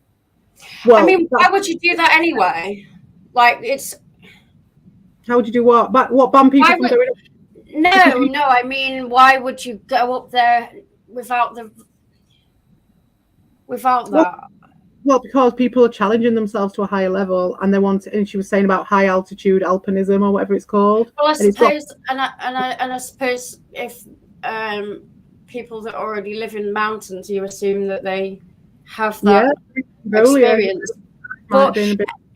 Well, I mean, why would you do that anyway? Like, it's. How would you do what? What ban people from going up? No. I mean, why would you go up there without that? Well, because people are challenging themselves to a higher level, and they want. And she was saying about high altitude alpinism or whatever it's called. Well, I suppose, and I suppose if people that already live in mountains, you assume that they have that experience. But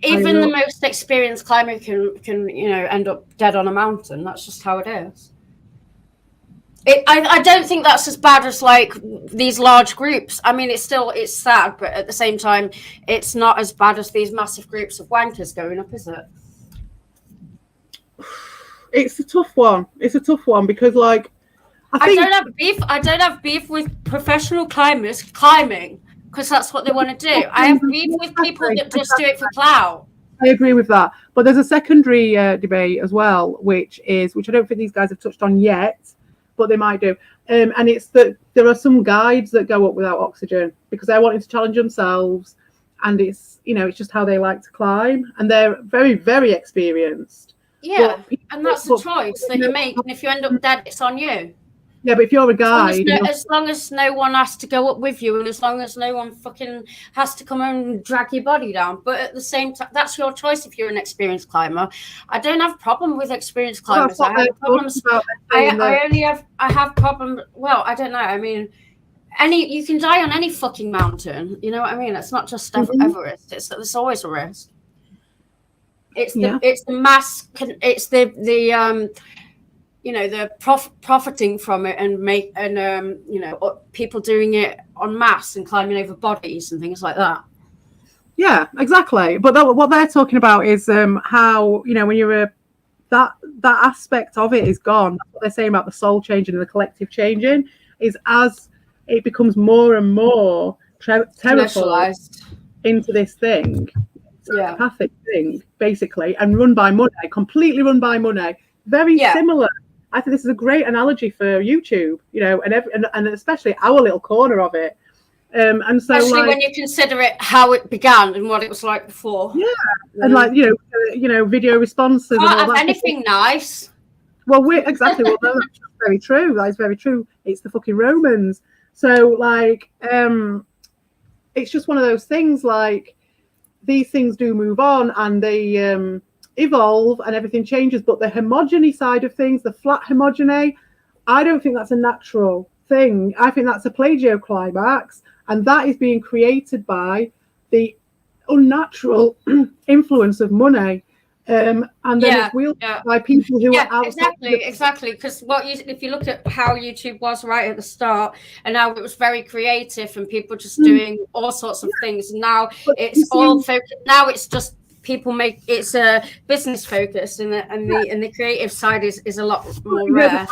even the most experienced climber can end up dead on a mountain. That's just how it is. I don't think that's as bad as like these large groups. I mean, it's sad, but at the same time, it's not as bad as these massive groups of wankers going up, is it? It's a tough one. Because, like, I don't have beef with professional climbers climbing because that's what they want to do. I have beef with people that just do it for clout. I agree with that, but there's a secondary debate as well, which I don't think these guys have touched on yet, but they might do. And it's that there are some guides that go up without oxygen because they're wanting to challenge themselves, and it's just how they like to climb, and they're very, very experienced. Yeah, and that's the choice that you make, and if you end up dead, it's on you. Yeah, but if you're a guide, as long as no one has to go up with you, and as long as no one fucking has to come and drag your body down. But at the same time, that's your choice. If you're an experienced climber, I don't have a problem with experienced climbers. I have problems. I have problem. Well, I don't know. I mean, you can die on any fucking mountain. You know what I mean? It's not just Everest. There's always a risk. It's the mass. It's the profiting from it and people doing it en masse and climbing over bodies and things like that. Yeah, exactly. But what they're talking about is how when you're that aspect of it is gone. That's what they're saying about the soul changing and the collective changing is as it becomes more and more terrified into this thing. psychopathic thing, basically, and run by money, completely run by money. Very similar. I think this is a great analogy for YouTube, you know, and especially our little corner of it. And so, especially when you consider it, how it began and what it was like before. Yeah, and like you know, video responses. Can't and all have that anything nice. Well, exactly. Well, no, that's very true. That is very true. It's the fucking Romans. So, like, it's just one of those things. Like, these things do move on, and they evolve, and everything changes. But the homogeny side of things, the flat homogeny, I don't think that's a natural thing. I think that's a plagio-climax. And that is being created by the unnatural influence of money. And then it's wielded by people who are outside. Exactly. Because if you look at how YouTube was right at the start, and now it was very creative and people just doing all sorts of things. Now it's all focused. Now it's just people it's a business focus, and the creative side is a lot more rare.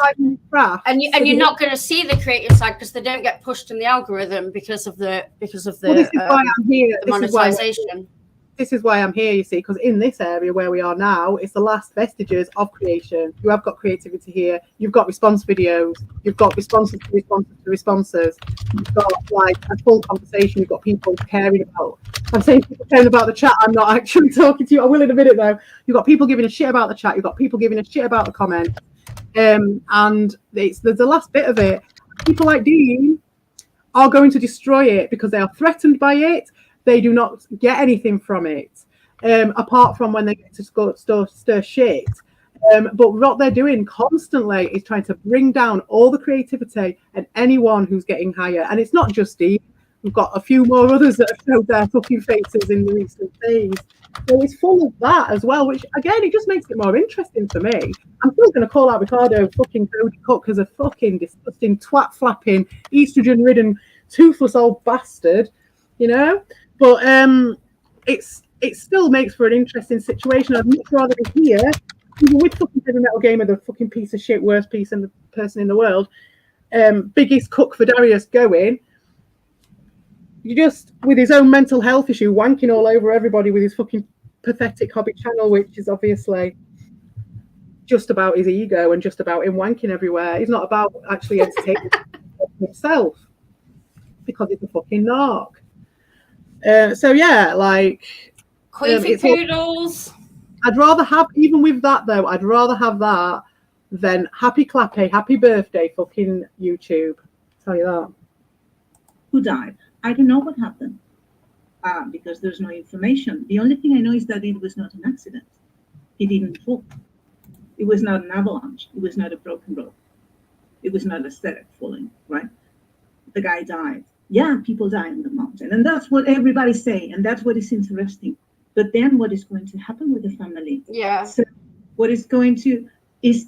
And you're not going to see the creative side because they don't get pushed in the algorithm because of the this is why I'm here. The monetization. This is why I'm here, you see, because in this area where we are now, it's the last vestiges of creation. You have got creativity here. You've got response videos. You've got responses to responses to responses. You've got like a full conversation. You've got people caring about. I'm saying people caring about the chat. I'm not actually talking to you. I will in a minute though. You've got people giving a shit about the chat. You've got people giving a shit about the comment. And there's the last bit of it. People like Dean are going to destroy it because they are threatened by it. They do not get anything from it, apart from when they get to stir shit. But what they're doing constantly is trying to bring down all the creativity and anyone who's getting higher. And it's not just Steve. We've got a few more others that have showed their fucking faces in the recent days. So it's full of that as well, which, again, it just makes it more interesting for me. I'm still going to call out Ricardo fucking Cody Cook as a fucking disgusting, twat-flapping, estrogen-ridden, toothless old bastard, you know? But it still makes for an interesting situation. I'd much rather be here, even with fucking Heavy Metal Gamer, the fucking piece of shit, worst person in the world, biggest cook for Darius going. You just, with his own mental health issue, wanking all over everybody with his fucking pathetic hobby channel, which is obviously just about his ego and just about him wanking everywhere. He's not about actually entertaining himself because he's a fucking narc. So yeah, like Queefy poodles. I'd rather have, even with that though, I'd rather have that than happy clappy, happy birthday fucking YouTube. I'll tell you that. Who died? I don't know what happened because there's no information. The only thing I know is that it was not an accident. He didn't fall. It was not an avalanche. It was not a broken rope. It was not a static falling, right? The guy died. Yeah, people die in the mountain. And that's what everybody's saying. And that's what is interesting. But then what is going to happen with the family? Yeah. So what is going to, is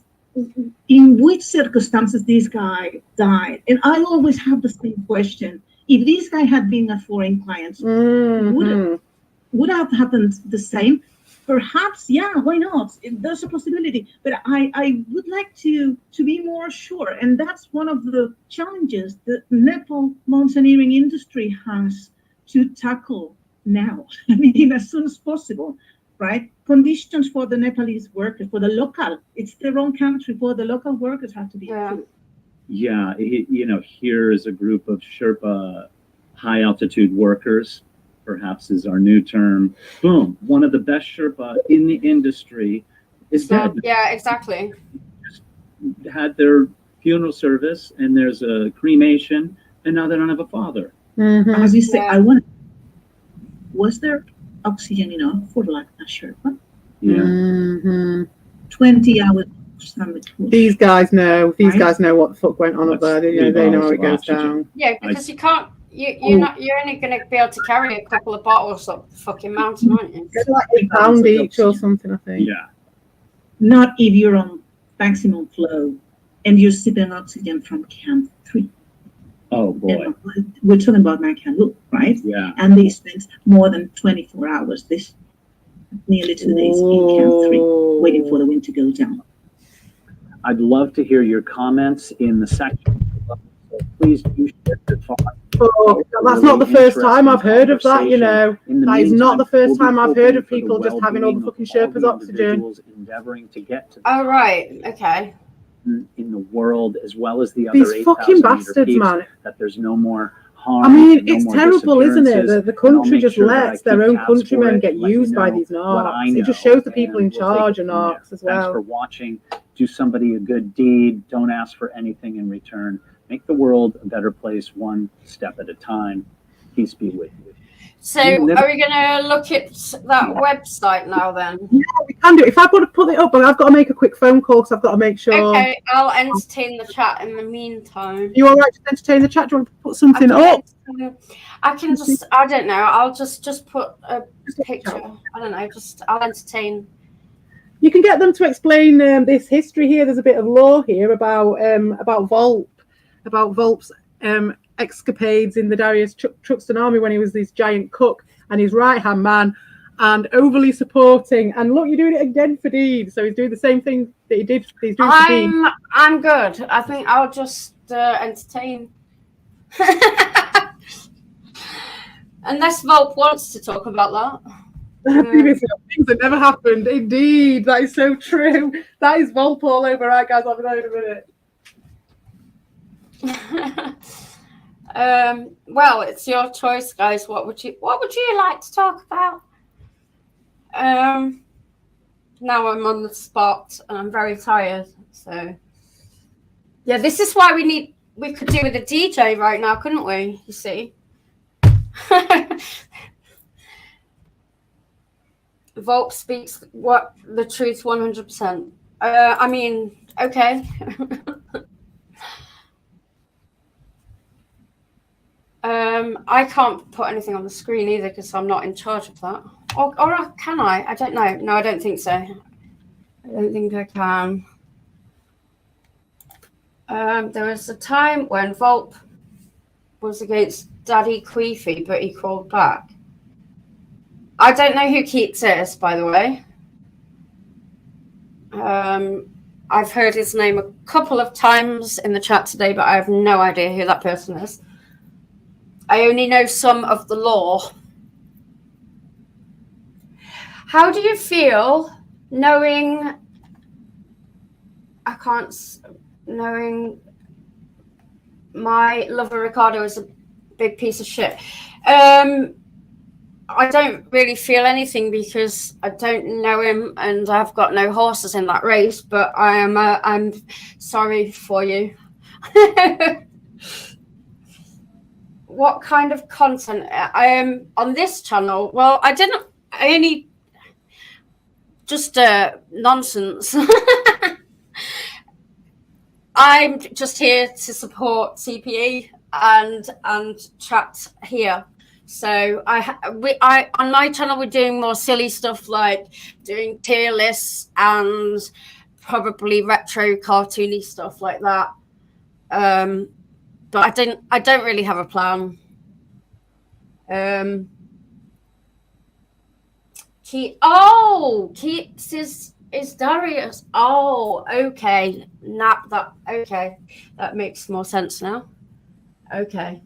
in which circumstances this guy died? And I always have the same question. If this guy had been a foreign client, would have happened the same? Perhaps, yeah, why not? There's a possibility. But I would like to be more sure. And that's one of the challenges the Nepal mountaineering industry has to tackle now. I mean, as soon as possible, right? Conditions for the Nepalese workers, for the local, it's their own country, for the local workers have to be improved. Yeah, here is a group of Sherpa high altitude workers, perhaps is our new term. Boom, one of the best Sherpa in the industry is dead. Yeah, exactly. Just had their funeral service and there's a cremation and now they don't have a father. Mm-hmm. As you say, was there oxygen enough for like a Sherpa? Yeah. Mm-hmm. 20 hours. These guys know. These guys know what the fuck went on up there. They know how it goes down. Yeah, because you can't. You're only going to be able to carry a couple of bottles up the fucking mountain, aren't you? It's like £8 each or something, I think. Yeah. Not if you're on maximum flow and you're sipping oxygen from Camp 3. Oh boy. And we're talking about Mount Kamloops, right? Yeah. And they spent more than 24 hours, nearly 2 days in Camp 3, waiting for the wind to go down. I'd love to hear your comments in the section. So please do share your thoughts. for. That's not the first time I've heard of that, you know. That is not the first time I've heard of people just having all the fucking Sherpas oxygen. Endeavoring to get to oh, right. Okay. in the world, as well as the other These fucking bastards, man. that there's no more harm. I mean, it's terrible, isn't it? That the country just lets their own countrymen get used by these narcs. It just shows the people in charge are narcs as well. Thanks for watching. Do somebody a good deed. Don't ask for anything in return. Make the world a better place one step at a time. Peace be with you. So are we going to look at that website now then? Yeah, we can do it. If I've got to put it up, but I've got to make a quick phone call because I've got to make sure. Okay, I'll entertain the chat in the meantime. You all right to entertain the chat? Do you want to put something up? I can just, I don't know, I'll just put a picture. I don't know, I'll entertain. You can get them to explain this history here. There's a bit of lore here about Volp's escapades in the Darius Truxton army when he was this giant cook and his right-hand man and overly supporting. And look, you're doing it again for Deed. So he's doing the same thing that he did. He's doing for Deed. I'm good. I think I'll just entertain. Unless Volp wants to talk about that. Things that never happened. Indeed, that is so true. That is Volp all over. Right, guys, I'll be there in a minute. Well, it's your choice, guys. What would you like to talk about? Now I'm on the spot and I'm very tired. So yeah, this is why we could do with a DJ right now, couldn't we? You see. Volp speaks the truth 100%. I mean, okay. I can't put anything on the screen either because I'm not in charge of that. Or can I? I don't know. No, I don't think so. I don't think I can. There was a time when Volp was against Daddy Queefy, but he crawled back. I don't know who Keats is, by the way. I've heard his name a couple of times in the chat today, but I have no idea who that person is. I only know some of the lore. How do you feel knowing my lover Ricardo is a big piece of shit? I don't really feel anything because I don't know him and I've got no horses in that race, but I'm sorry for you. What kind of content I am on this channel? Well, I only just nonsense. I'm just here to support CPE and chat here. So I on my channel we're doing more silly stuff like doing tier lists and probably retro cartoony stuff like that. But I don't really have a plan. Keats is Darius. Oh, okay. Okay. That makes more sense now. Okay.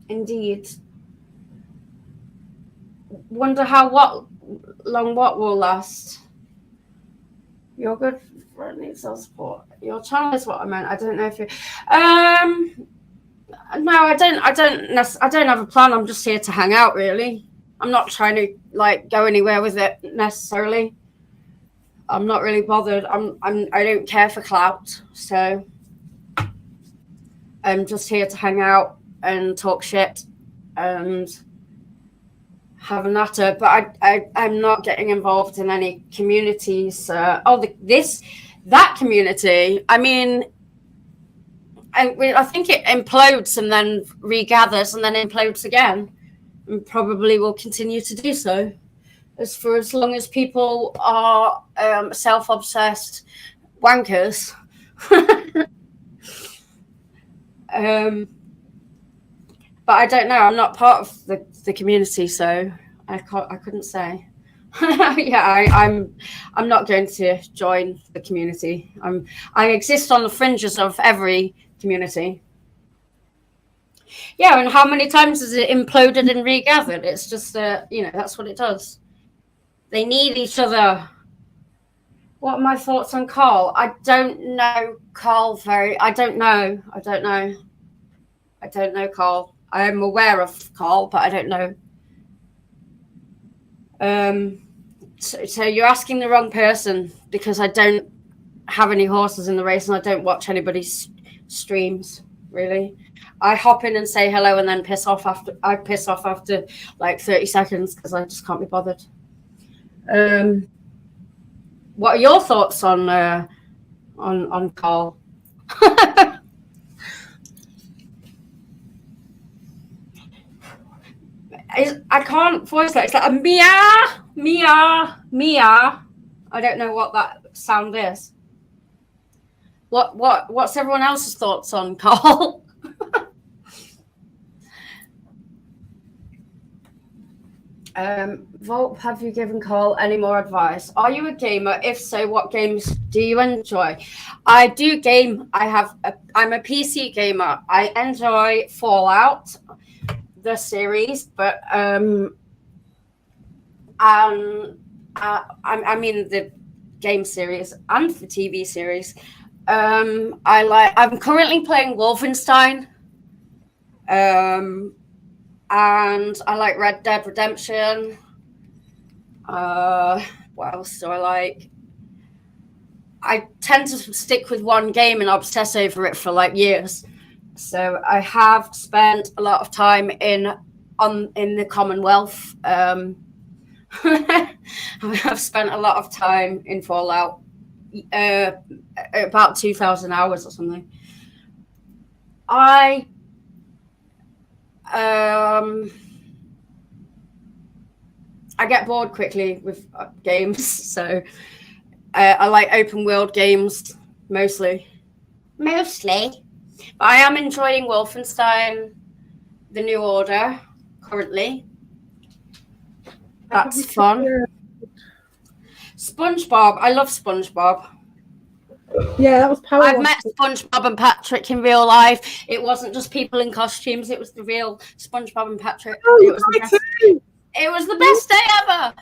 Indeed. Wonder what will last. You're good for needs our support. Your channel is what I meant. I don't know if you no, I don't have a plan. I'm just here to hang out, really. I'm not trying to like go anywhere with it necessarily. I'm not really bothered. I don't care for clout, so I'm just here to hang out and talk shit and have a natter. But I'm not getting involved in any communities. That community. I mean, I think it implodes and then regathers and then implodes again, and probably will continue to do so as long as people are self-obsessed wankers. But I don't know. I'm not part of the community, so I couldn't say. Yeah, I'm not going to join the community. I exist on the fringes of every community. Yeah, and how many times has it imploded and regathered? It's just that's what it does. They need each other. What are my thoughts on Carl? I don't know Carl I don't know Carl. I am aware of Carl, but I don't know. So you're asking the wrong person, because I don't have any horses in the race and I don't watch anybody's streams, really. I hop in and say hello and then piss off after like 30 seconds because I just can't be bothered. What are your thoughts on Carl? I can't voice that. It's like a meow. I don't know what that sound is. What's everyone else's thoughts on Carl? Volp, have you given Carl any more advice? Are you a gamer? If so, what games do you enjoy? I do game. I'm a PC gamer. I enjoy Fallout, the series, but I mean the game series and the TV series. I'm currently playing Wolfenstein. And I like Red Dead Redemption. What else do I like? I tend to stick with one game and obsess over it for like years. So I have spent a lot of time in the Commonwealth. I have spent a lot of time in Fallout, about 2,000 hours or something. I get bored quickly with games, so I like open world games mostly. But I am enjoying Wolfenstein: The New Order currently. That's fun. SpongeBob, I love SpongeBob. Yeah, that was power. I've met SpongeBob and Patrick in real life. It wasn't just people in costumes. It was the real SpongeBob and Patrick. Oh, it was the best day ever.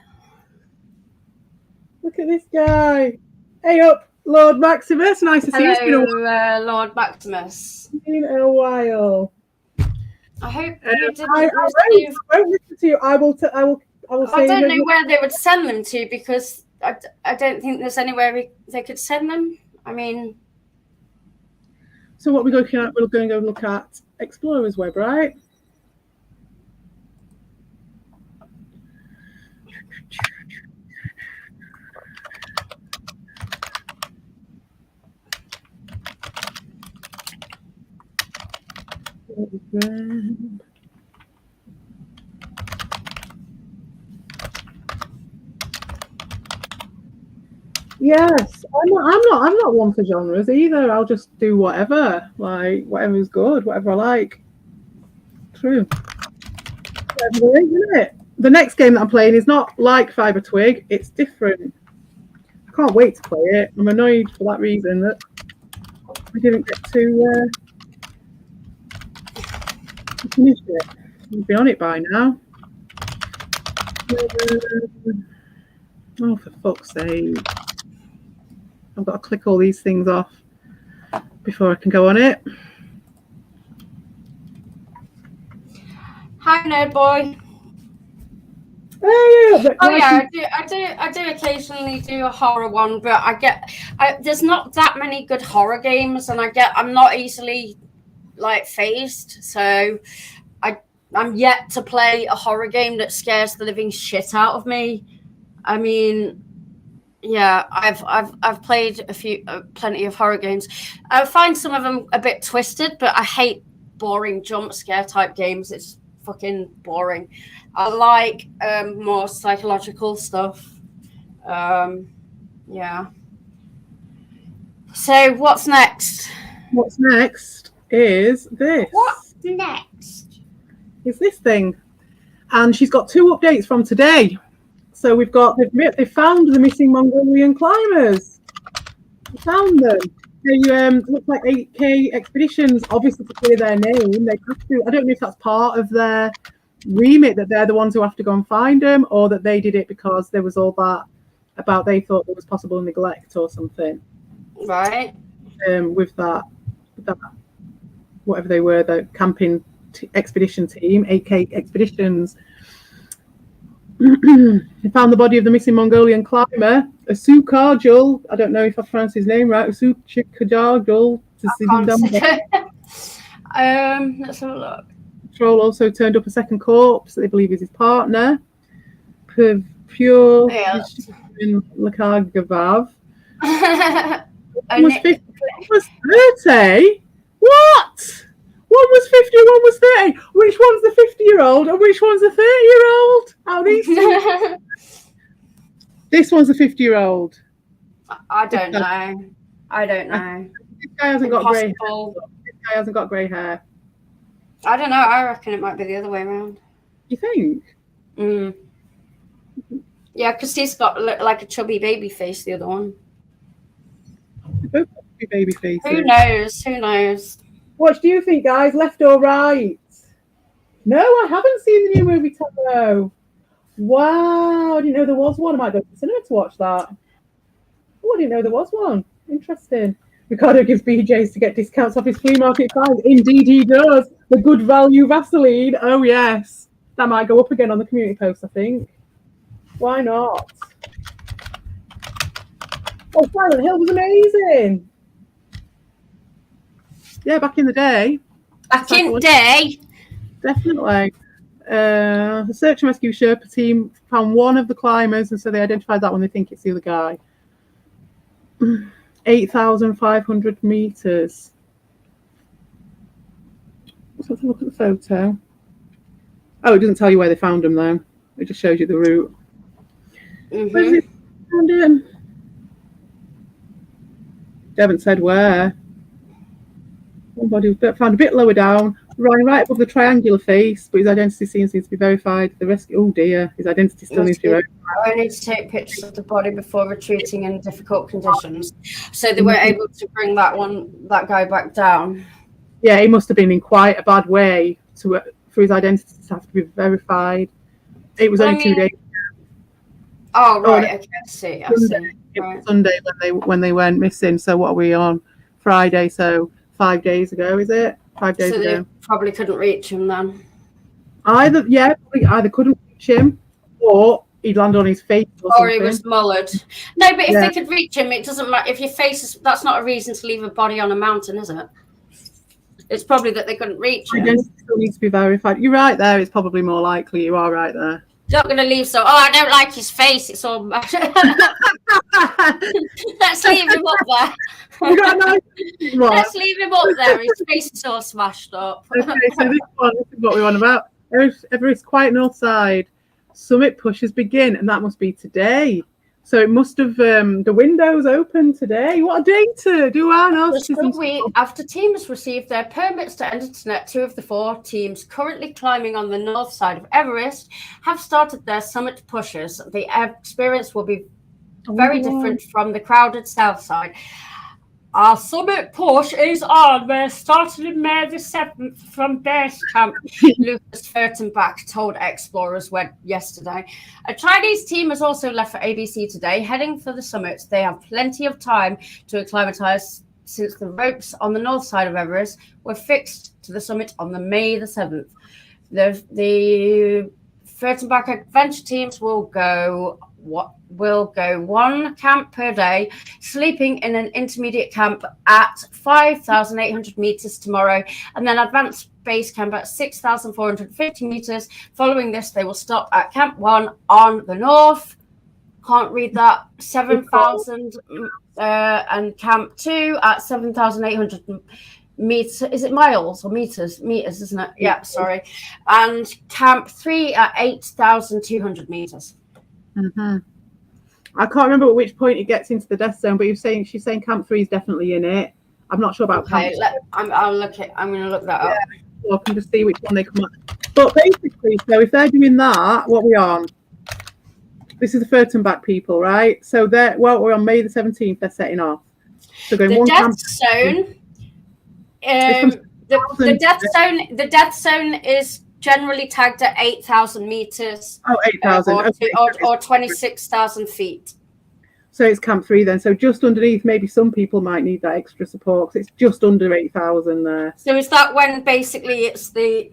Look at this guy. Hey up, Lord Maximus. Nice to see you. It's been a while. Lord Maximus. It's been a while. I hope you didn't. I won't listen to you. I will say. I don't know where they would send them to, because I don't think there's anywhere they could send them. I mean, so what we're looking at? We're going to go look at Explorer's Web, right? Yes, I'm not one for genres either. I'll just do whatever, like whatever's good, whatever I like. True. Whatever, isn't it? The next game that I'm playing is not like Fiber Twig. It's different. I can't wait to play it. I'm annoyed for that reason that we didn't get to finish it. We'll be on it by now. Oh, for fuck's sake. I've got to click all these things off before I can go on it. Hi, Nerd Boy. Hey, I do occasionally do a horror one, but there's not that many good horror games, and I'm not easily like phased, so I'm yet to play a horror game that scares the living shit out of me. I mean, yeah, I've played plenty of horror games. I find some of them a bit twisted, but I hate boring jump scare type games. It's fucking boring. I like more psychological stuff. Yeah. So what's next? What's next is this. What's next? Is this thing. And she's got 2 updates from today. So we've got, they found the missing Mongolian climbers. They found them. They look like 8K expeditions, obviously to clear their name. They have to, I don't know if that's part of their remit, that they're the ones who have to go and find them, or that they did it because there was all that about they thought there was possible neglect or something. Right. With that, whatever they were, the camping expedition team, 8K expeditions. They found the body of the missing Mongolian climber, Usukajul. I don't know if I pronounced his name right. Usukajul. Let's have a look. Patrol also turned up a second corpse that they believe is his partner, Pure Lakagavav. One was 50, one was 30. What? One was 50, one was 30. Which one's the 50-year-old and which one's the 30-year-old? How these two? This one's the 50-year-old. I don't know. I don't know. This guy hasn't got grey hair. This guy hasn't got grey hair. I don't know. I reckon it might be the other way around. You think? Yeah, because he's got like a chubby baby face, the other one. Both baby faces. Who knows? Who knows? What do you think, guys? Left or right? No, I haven't seen the new movie, Tomo. Wow, I didn't know there was one. I might go to the cinema to watch that. Oh, I didn't know there was one. Interesting. Ricardo gives BJs to get discounts off his flea market finds. Indeed he does. The good value Vaseline. Oh, yes. That might go up again on the community post, I think. Why not? Oh, Silent Hill was amazing. Yeah, back in the day. Back in the day? Definitely. The search and rescue Sherpa team found one of the climbers, and so they identified that one. They think it's the other guy. 8,500 meters. Let's have a look at the photo. Oh, it doesn't tell you where they found him, though. It just shows you the route. Where's it found him? They haven't said where. One body was found a bit lower down, right above the triangular face, but his identity seems to be verified. The rescue, oh dear, his identity still needs to be verified. I need to take pictures of the body before retreating in difficult conditions. So they weren't able to bring that guy back down. Yeah, he must have been in quite a bad way for his identity to have to be verified. It was only 2 days. Oh right, okay, I see. Right. Sunday when they went missing. So what are we on? Friday, so 5 days ago, is it? 5 days ago. They probably couldn't reach him then. Either couldn't reach him, or he'd land on his face, or he was mullered. No, but if they could reach him, it doesn't matter. If your face is, that's not a reason to leave a body on a mountain, is it? It's probably that they couldn't reach him. Identity still needs to be verified. You're right there. It's probably more likely. You are right there. Not going to leave I don't like his face. It's all Let's leave him up there. Let's leave him up there. His face is all smashed up. Okay, so this is what we want about. Everest Quiet North Side. Summit pushes begin, and that must be today. So it must have the windows open today. What a day to do our Narcissist. After teams received their permits to enter TNET, 2 of the 4 teams currently climbing on the north side of Everest have started their summit pushes. The experience will be very different from the crowded south side. Our summit push is on. We're starting in May the 7th from base camp, Lucas Furtenbach told Explorers yesterday. A Chinese team has also left for ABC today, heading for the summit. They have plenty of time to acclimatise since the ropes on the north side of Everest were fixed to the summit on the May the 7th. The Furtenbach adventure teams will go 1 camp per day, sleeping in an intermediate camp at 5,800 meters tomorrow, and then advanced base camp at 6,450 meters. Following this, they will stop at Camp 1 on the north. Can't read that. 7,000 and Camp 2 at 7,800 meters. Is it miles or meters? Meters, isn't it? Yeah, sorry. And Camp 3 at 8,200 meters. Mm-hmm. I can't remember at which point it gets into the death zone, but she's saying Camp 3 is definitely in it. I'm not sure about Camp 2. I'm going to look that up. So I can just see which one they come up. But basically, so if they're doing that, what are we on? This is the Furtenbach people, right? So we're on May the 17th. They're setting off. So going the one death camp. zone. The death zone is generally tagged at 8,000 meters. Oh, 8,000. Or 26,000 feet. So it's Camp 3 then. So just underneath, maybe some people might need that extra support because it's just under 8,000 there. So is that when basically it's the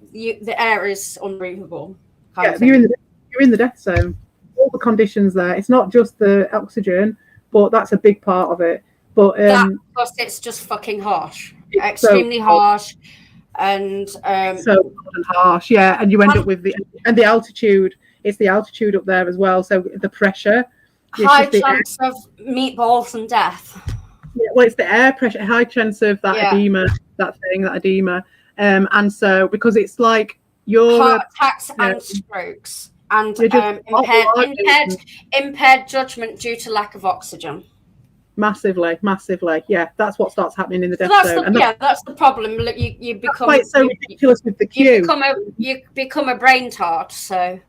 air is unbreathable? Yeah, you're in the death zone. All the conditions there. It's not just the oxygen, but that's a big part of it. But plus it's just fucking harsh, extremely harsh, and so harsh. Yeah, and you end up with the altitude. It's the altitude up there as well. So the pressure. High chance of meatballs and death. Yeah, well, it's the air pressure, high chance of that edema, that edema. And so because it's like your heart attacks and strokes and impaired judgment due to lack of oxygen. Massively. Yeah, that's what starts happening in the death zone. That's the problem. You become quite so ridiculous with the queue. You become a brain tart. So.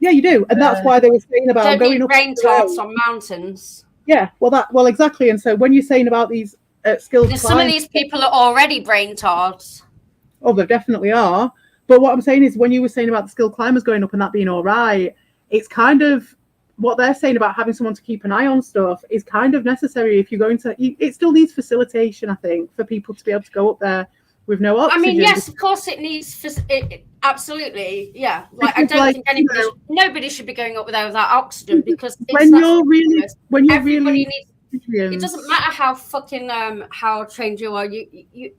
Yeah, you do, and that's why they were saying about going up brain tarts on mountains. Yeah, well, exactly. And so when you're saying about these skilled climbers, some of these people are already brain tarts. Oh, they definitely are. But what I'm saying is, when you were saying about the skilled climbers going up and that being all right, it's kind of what they're saying about having someone to keep an eye on stuff is kind of necessary if you're going to. It still needs facilitation, I think, for people to be able to go up there with no oxygen. I mean, yes, of course, it needs. Absolutely, yeah. Like I don't think nobody should be going up there without oxygen because when you're really needs. It doesn't matter how fucking how trained you are. You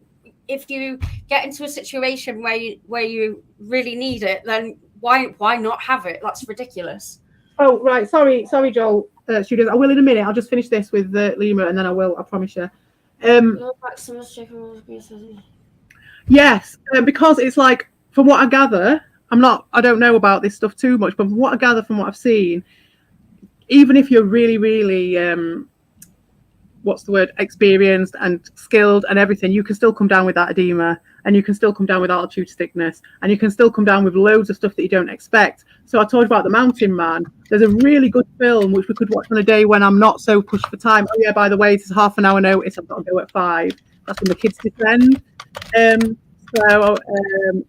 if you get into a situation where you really need it, then why not have it? That's ridiculous. Oh right, sorry, Joel. Studios. I will in a minute. I'll just finish this with Lima, and then I will. I promise you. Yes, because it's like, from what I gather, I don't know about this stuff too much, but from what I gather, from what I've seen, even if you're really, really, experienced and skilled and everything, you can still come down with that edema, and you can still come down with altitude sickness, and you can still come down with loads of stuff that you don't expect. So I told you about The Mountain Man. There's a really good film which we could watch on a day when I'm not so pushed for time. Oh yeah, by the way, it's a half an hour notice. I've got to go at 5. That's when the kids descend. So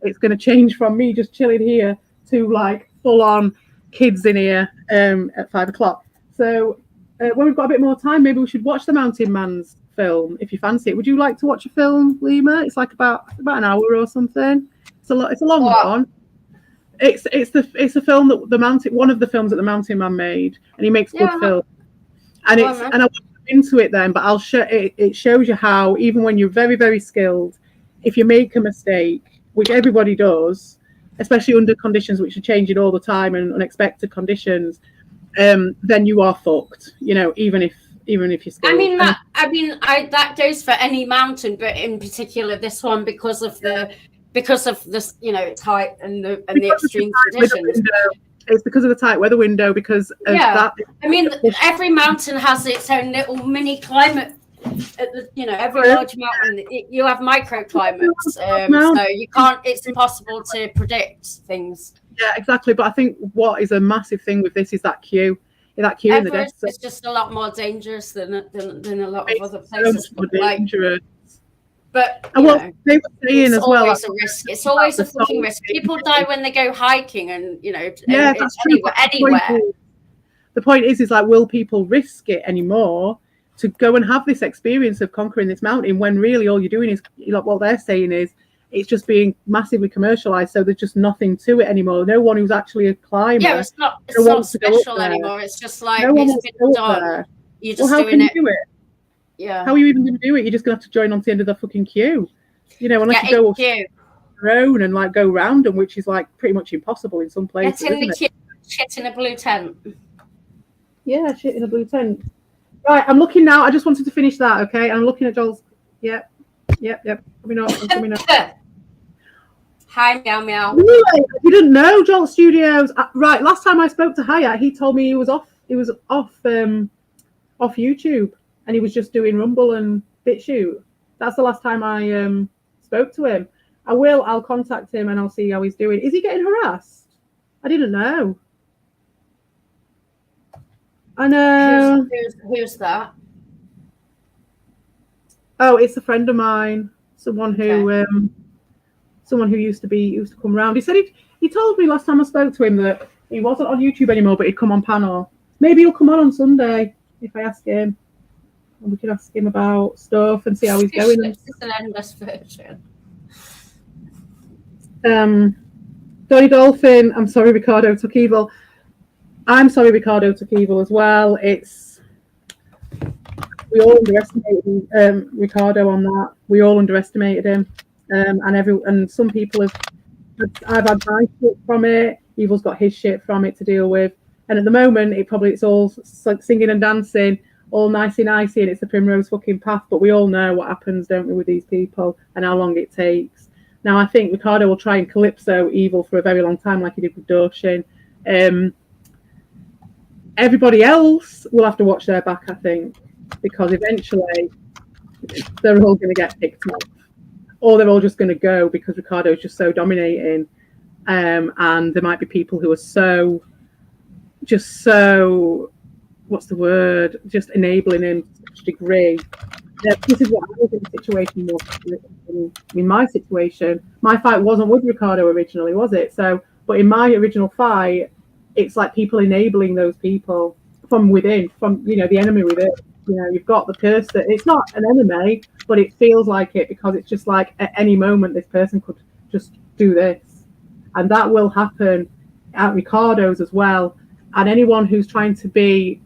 it's going to change from me just chilling here to like full on kids in here at 5 o'clock. So when we've got a bit more time, maybe we should watch the Mountain Man's film if you fancy it. Would you like to watch a film, Lima? It's like about an hour or something. It's a long one. It's a film that one of the films that the Mountain Man made, and he makes good films. And I won't go into it then, but I'll show it shows you how even when you're very, very skilled, if you make a mistake, which everybody does, especially under conditions which are changing all the time and unexpected conditions, then you are fucked. You know, even if you're skilled. That goes for any mountain, but in particular this one because of this, its height and the extreme conditions. It's because of the tight weather window. Because of that. I mean, every mountain has its own little mini climate. Every large mountain, you have microclimates, so you can't. It's impossible to predict things. Yeah, exactly. But I think what is a massive thing with this is that queue. That queue in the death zone. It's just a lot more dangerous than a lot of other places. So dangerous. But they were saying as well, it's always a risk. It's always a fucking risk. People die when they go hiking, and that's true. Anywhere. The point is like, will people risk it anymore to go and have this experience of conquering this mountain when really all you're doing is, like what they're saying is, it's just being massively commercialized, so there's just nothing to it anymore. No one who's actually a climber. Yeah, it's not special anymore. It's just like it's been done. You're just doing it. Do it? Yeah. How are you even going to do it? You're just going to have to join on to the end of the fucking queue. Unless you go your own and like go round them, which is like pretty much impossible in some places. Get in the queue, shit in a blue tent. Yeah, shit in a blue tent. Right, I'm looking now. I just wanted to finish that, okay? I'm looking at Joel's. Yep. Coming up. Hi, meow meow. Really? You didn't know Joel Studios? Right. Last time I spoke to Hayat, he told me he was off YouTube, and he was just doing Rumble and BitChute. That's the last time I spoke to him. I'll contact him and I'll see how he's doing. Is he getting harassed? I didn't know. I know. Who's that? Oh, it's a friend of mine. Someone who used to come around. He said he told me last time I spoke to him that he wasn't on YouTube anymore, but he'd come on panel. Maybe he'll come on Sunday if I ask him. And we could ask him about stuff and see how he's going. It's an endless version. Donny Dolphin, I'm sorry Ricardo took evil. I'm sorry Ricardo took evil as well. We all underestimated Ricardo on that. We all underestimated him. And some people I've had my shit from it. Evil's got his shit from it to deal with. And at the moment, it's all singing and dancing, all nicey, and it's the primrose fucking path. But we all know what happens, don't we, with these people and how long it takes. Now, I think Ricardo will try and calypso Evil for a very long time, like he did with Doshin. Everybody else will have to watch their back, I think, because eventually they're all going to get picked off. Or they're all just going to go because Ricardo is just so dominating. And there might be people who are just enabling him to such a degree. This is what I was in the situation in my situation. My fight wasn't with Ricardo originally, was it? But in my original fight, it's like people enabling those people from within, from the enemy within. You've got the person. It's not an enemy, but it feels like it because it's just like at any moment this person could just do this, and that will happen at Ricardo's as well. And anyone who's trying to be,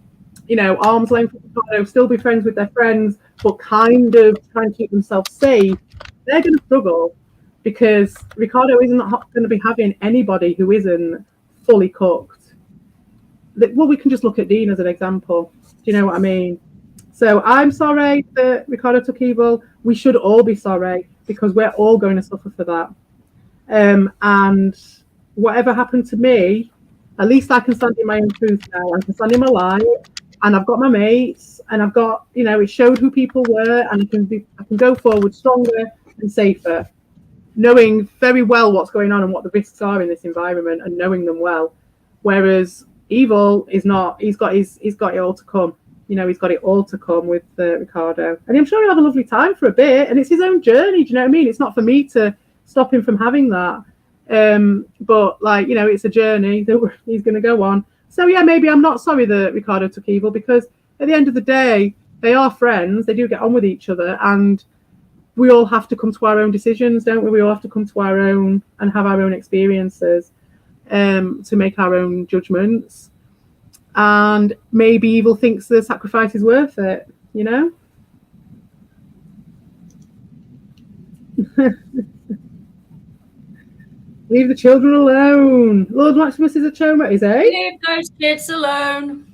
arm's length with Ricardo, still be friends with their friends, but kind of trying to keep themselves safe, they're going to struggle because Ricardo isn't going to be having anybody who isn't fully cooked. Well, we can just look at Dean as an example. Do you know what I mean? So I'm sorry that Ricardo took evil. We should all be sorry because we're all going to suffer for that. And whatever happened to me, at least I can stand in my own truth now. I can stand in my light, and I've got my mates, and I've got, it showed who people were, and I can go forward stronger and safer, knowing very well what's going on and what the risks are in this environment, and knowing them well. Whereas Evil is not. He's got it all to come. He's got it all to come with Ricardo, and I'm sure he'll have a lovely time for a bit. And it's his own journey. Do you know what I mean? It's not for me to stop him from having that. But it's a journey that he's going to go on. So yeah, maybe I'm not sorry that Ricardo took evil because at the end of the day, they are friends. They do get on with each other, and we all have to come to our own decisions, don't we? We all have to come to our own and have our own experiences to make our own judgments. And maybe Evil thinks the sacrifice is worth it, Leave the children alone. Lord Maximus is a choma, is he? Leave those kids alone.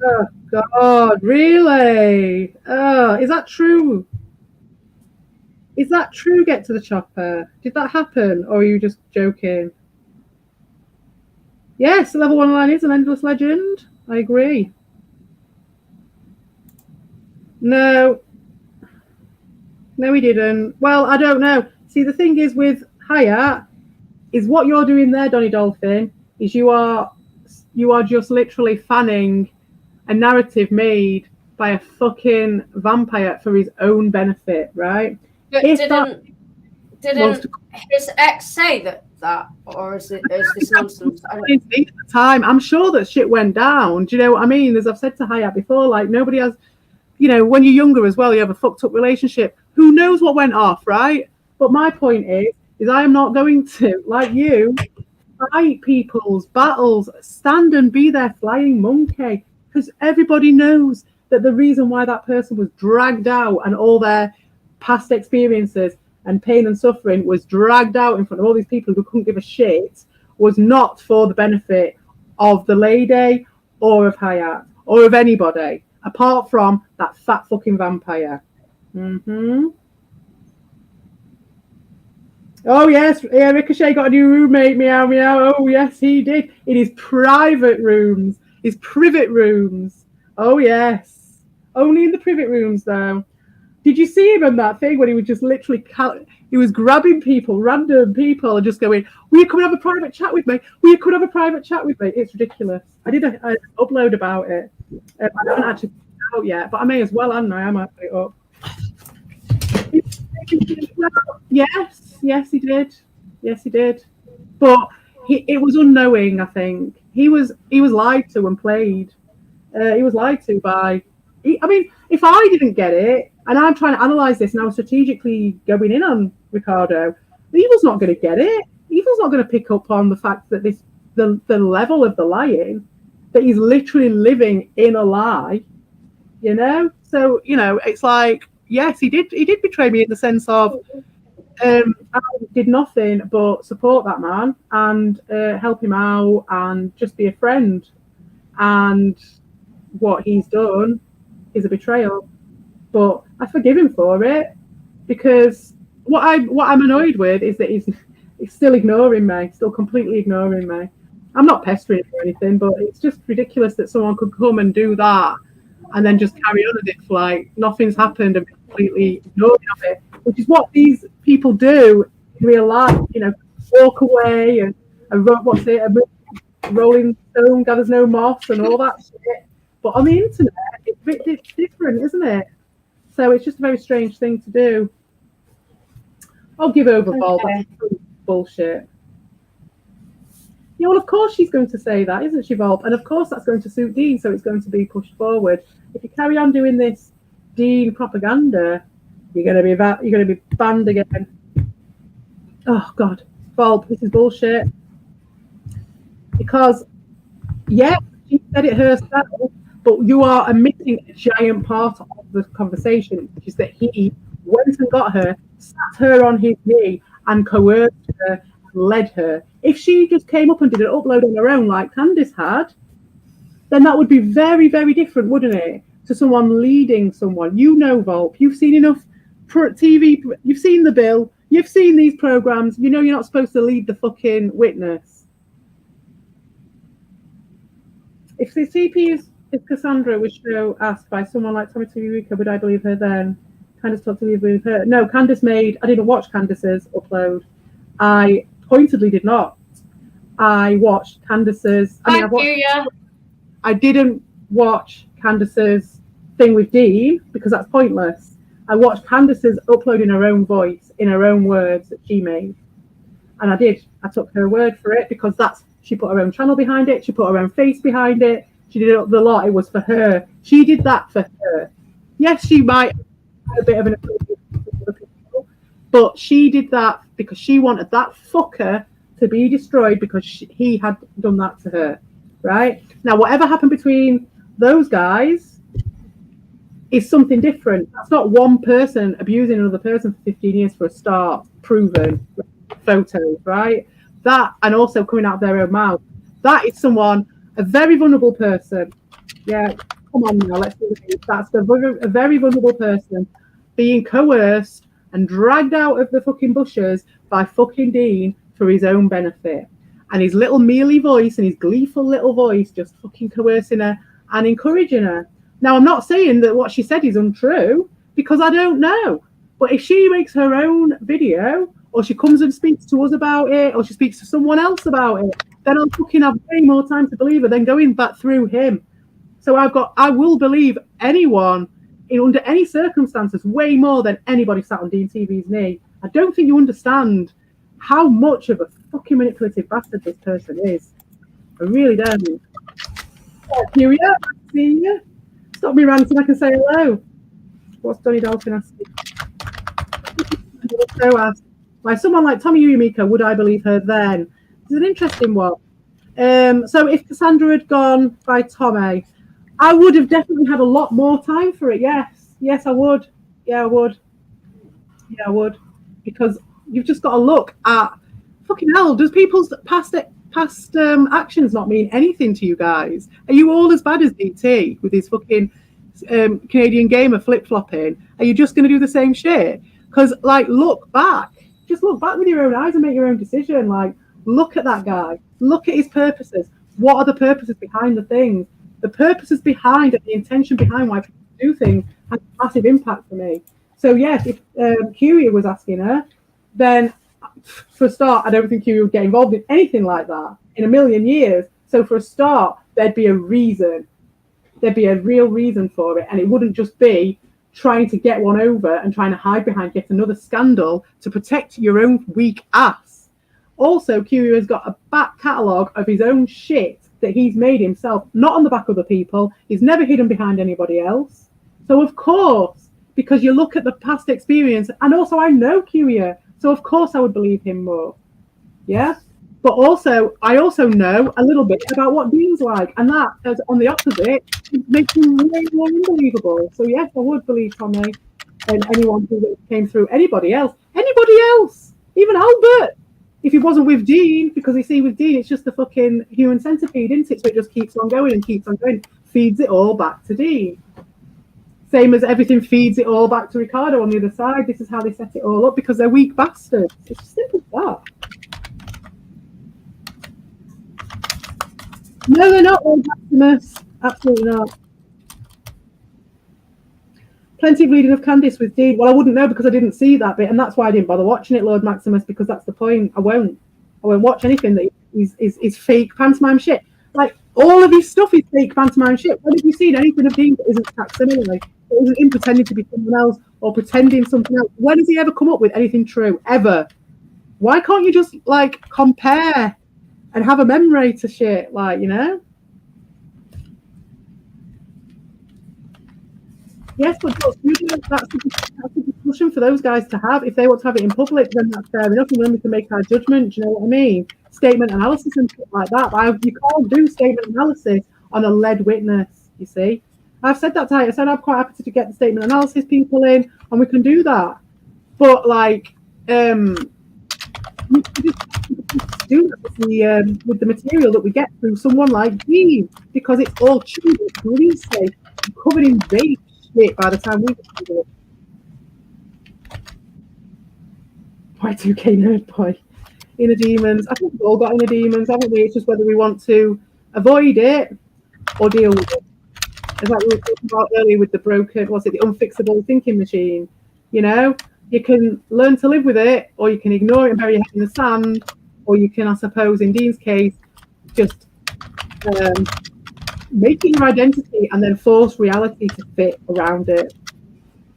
Oh, God, really? Oh, is that true? Is that true, Get to the Chopper? Did that happen, or are you just joking? Yes, level 1 line is an endless legend. I agree. No, he didn't. Well, I don't know. See, the thing is with Hayat, is what you're doing there, Donny Dolphin, is you are just literally fanning a narrative made by a fucking vampire for his own benefit, right? But didn't his ex say that, or is this nonsense? At the time, I'm sure that shit went down. Do you know what I mean? As I've said to Hayat before, like nobody has, when you're younger as well, you have a fucked up relationship. Who knows what went off, right? But my point is I am not going to, like you, fight people's battles, stand and be their flying monkey, because everybody knows that the reason why that person was dragged out and all their past experiences and pain and suffering was dragged out in front of all these people who couldn't give a shit was not for the benefit of the lady or of Hayat or of anybody apart from that fat fucking vampire. Oh yes, yeah, Ricochet got a new roommate, meow meow. Oh yes, he did. In his private rooms, his privet rooms. Oh yes, only in the privet rooms though. Did you see him in that thing when he was just literally he was grabbing people, random people, and just going, "Will you come and have a private chat with me? Will you come and have a private chat with me?" It's ridiculous. I did an upload about it. I haven't actually put it out yet, but I may as well, hadn't I? I might put it up. Yes, he did. Yes, he did. But it was unknowing. I think he was lied to and played. He was lied to by. I mean, if I didn't get it, and I'm trying to analyze this, and I was strategically going in on Ricardo, Evil's not going to get it. Evil's not going to pick up on the fact that the level of the lying, that he's literally living in a lie, you know. So it's like, yes, he did betray me in the sense of I did nothing but support that man and help him out and just be a friend, and what he's done is a betrayal. But I forgive him for it, because what I'm annoyed with is that he's still ignoring me, still completely ignoring me. I'm not pestering him or anything, but it's just ridiculous that someone could come and do that and then just carry on as if like nothing's happened and be completely ignoring of it, which is what these people do in real life. Walk away and what's it? A rolling stone gathers no moss and all that shit. But on the internet, it's different, isn't it? So it's just a very strange thing to do. I'll give over, Vol. That's bullshit. Yeah, well, of course she's going to say that, isn't she, Vol? And of course that's going to suit Dean, so it's going to be pushed forward. If you carry on doing this Dean propaganda, you're going to be banned again. Oh God, Vol, this is bullshit. Because yeah, she said it herself. But you are omitting a giant part of the conversation, which is that he went and got her, sat her on his knee, and coerced her, led her. If she just came up and did an upload on her own, like Candice had, then that would be very, very different, wouldn't it? To someone leading someone. Volp, you've seen enough TV, you've seen The Bill, you've seen these programs, you're not supposed to lead the fucking witness. If the CP If Cassandra was asked by someone like Tommy Tirica, would I believe her then? Candice talked to me with her. No, Candice I didn't watch Candice's upload. I pointedly did not. I watched Candice's. I didn't watch Candice's thing with Dean because that's pointless. I watched Candice's upload in her own voice, in her own words that she made. And I did. I took her word for it because she put her own channel behind it. She put her own face behind it. She did it the lot. It was for her. She did that for her. Yes, she might have a bit of an opinion with other people, but she did that because she wanted that fucker to be destroyed because he had done that to her. Right? Now, whatever happened between those guys is something different. That's not one person abusing another person for 15 years for a start, proven photos, right? That, and also coming out of their own mouth. That is someone, a very vulnerable person. Yeah, come on now, let's do this. That's a very vulnerable person being coerced and dragged out of the fucking bushes by fucking Dean for his own benefit. And his little mealy voice and his gleeful little voice just fucking coercing her and encouraging her. Now, I'm not saying that what she said is untrue, because I don't know. But if she makes her own video, or she comes and speaks to us about it, or she speaks to someone else about it, then I'll fucking have way more time to believe her than going back through him. So I will believe anyone under any circumstances way more than anybody sat on Dean TV's knee. I don't think you understand how much of a fucking manipulative bastard this person is. I really don't. Here we are. See you. Stop me ranting. I can say hello. What's Donny Dolphin asking? So asked, by someone like Tommy Yumiko, would I believe her then? It's an interesting one. So if Cassandra had gone by Tommy, I would have definitely had a lot more time for it. Yes, I would. Yeah, I would. Because you've just got to look at fucking hell. Does people's past actions not mean anything to you guys? Are you all as bad as DT with his fucking Canadian gamer flip-flopping? Are you just going to do the same shit? Because, like, look back. Just look back with your own eyes and make your own decision. Like, look at that guy. Look at his purposes. What are the purposes behind the things? The purposes behind and the intention behind why people do things has a massive impact for me. So yes, if Curia was asking her, then for a start, I don't think Curia would get involved in anything like that in a million years. So for a start, there'd be a reason. There'd be a real reason for it, and it wouldn't just be trying to get one over and trying to hide behind yet another scandal to protect your own weak ass. Also, Curia has got a back catalogue of his own shit that he's made himself, not on the back of other people. He's never hidden behind anybody else. So of course, because you look at the past experience, and also I know Curia, so of course I would believe him more. Yeah? But also, I also know a little bit about what Dean's like, and that, as on the opposite, makes him way more unbelievable. So yes, I would believe Tommy and anyone who came through. Anybody else, even Albert. If he wasn't with Dean, because you see with Dean, it's just the fucking human centipede, isn't it? So it just keeps on going and keeps on going, feeds it all back to Dean. Same as everything feeds it all back to Ricardo on the other side. This is how they set it all up, because they're weak bastards. It's as simple as that. No, they're not all Maximus. Absolutely not. Plenty of reading of Candice with Dean. Well, I wouldn't know because I didn't see that bit, and that's why I didn't bother watching it, Lord Maximus, because that's the point. I won't watch anything that is fake pantomime shit. Like, all of his stuff is fake pantomime shit. When have you seen anything of Dean that isn't facsimile? That isn't him pretending to be someone else or pretending something else? When has he ever come up with anything true? Ever? Why can't you just, like, compare and have a memory to shit, like, you know? Yes, but that's a discussion for those guys to have. If they want to have it in public, then that's fair enough, and then we can make our judgment. Do you know what I mean? Statement analysis and shit like that. But you can't do statement analysis on a lead witness, you see. I've said that to you. I said I'm quite happy to get the statement analysis people in, and we can do that. But, like, we just do that with the material that we get through someone like Dean, because it's all true, it's greasy, covered in bait shit by the time we get to it. Y2K nerd boy. Inner demons. I think we've all got inner demons, haven't we? It's just whether we want to avoid it or deal with it. It's like we were talking about earlier with the broken, the unfixable thinking machine. You know, you can learn to live with it, or you can ignore it and bury your head in the sand, or you can, I suppose, in Dean's case, just make it your identity and then force reality to fit around it.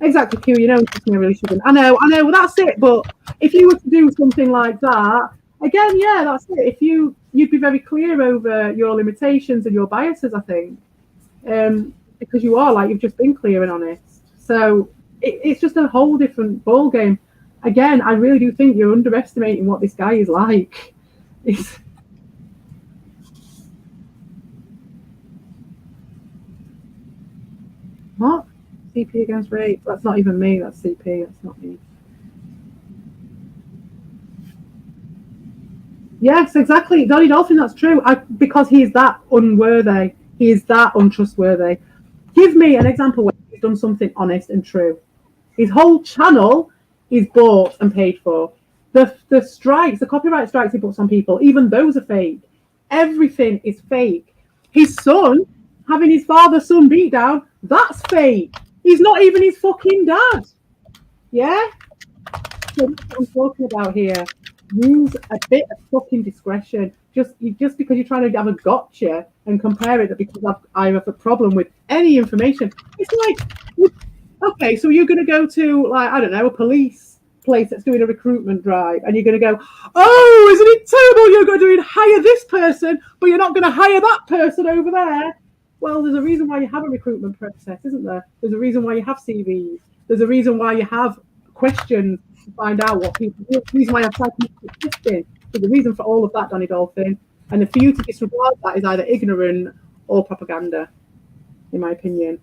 Exactly, Q. You know, I really shouldn't. I know. Well, that's it. But if you were to do something like that, again, yeah, that's it. If you'd be very clear over your limitations and your biases, I think, because you are, like, you've just been clear and honest. So it's just a whole different ball game. Again, I really do think you're underestimating what this guy is like. What? CP against rape? That's not even me. That's CP. That's not me. Yes, exactly. Donny Dolphin, that's true. Because he is that unworthy. He is that untrustworthy. Give me an example where he's done something honest and true. His whole channel is bought and paid for. The strikes, the copyright strikes he puts on people, even those are fake. Everything is fake. His son having his father-son beatdown, that's fake. He's not even his fucking dad. Yeah? So that's what I'm talking about here. Use a bit of fucking discretion. Just because you're trying to have a gotcha and compare it, that because I have a problem with any information. It's like, okay, so you're going to go to, like, I don't know, a police place that's doing a recruitment drive, and you're going to go, oh, isn't it terrible? You're going to hire this person, but you're not going to hire that person over there. Well, there's a reason why you have a recruitment process, isn't there? There's a reason why you have CVs. There's a reason why you have questions to find out what people do. There's a reason why you have psychometric testing. There's a reason for all of that, Donny Dolphin. And for you to disregard that is either ignorant or propaganda, in my opinion.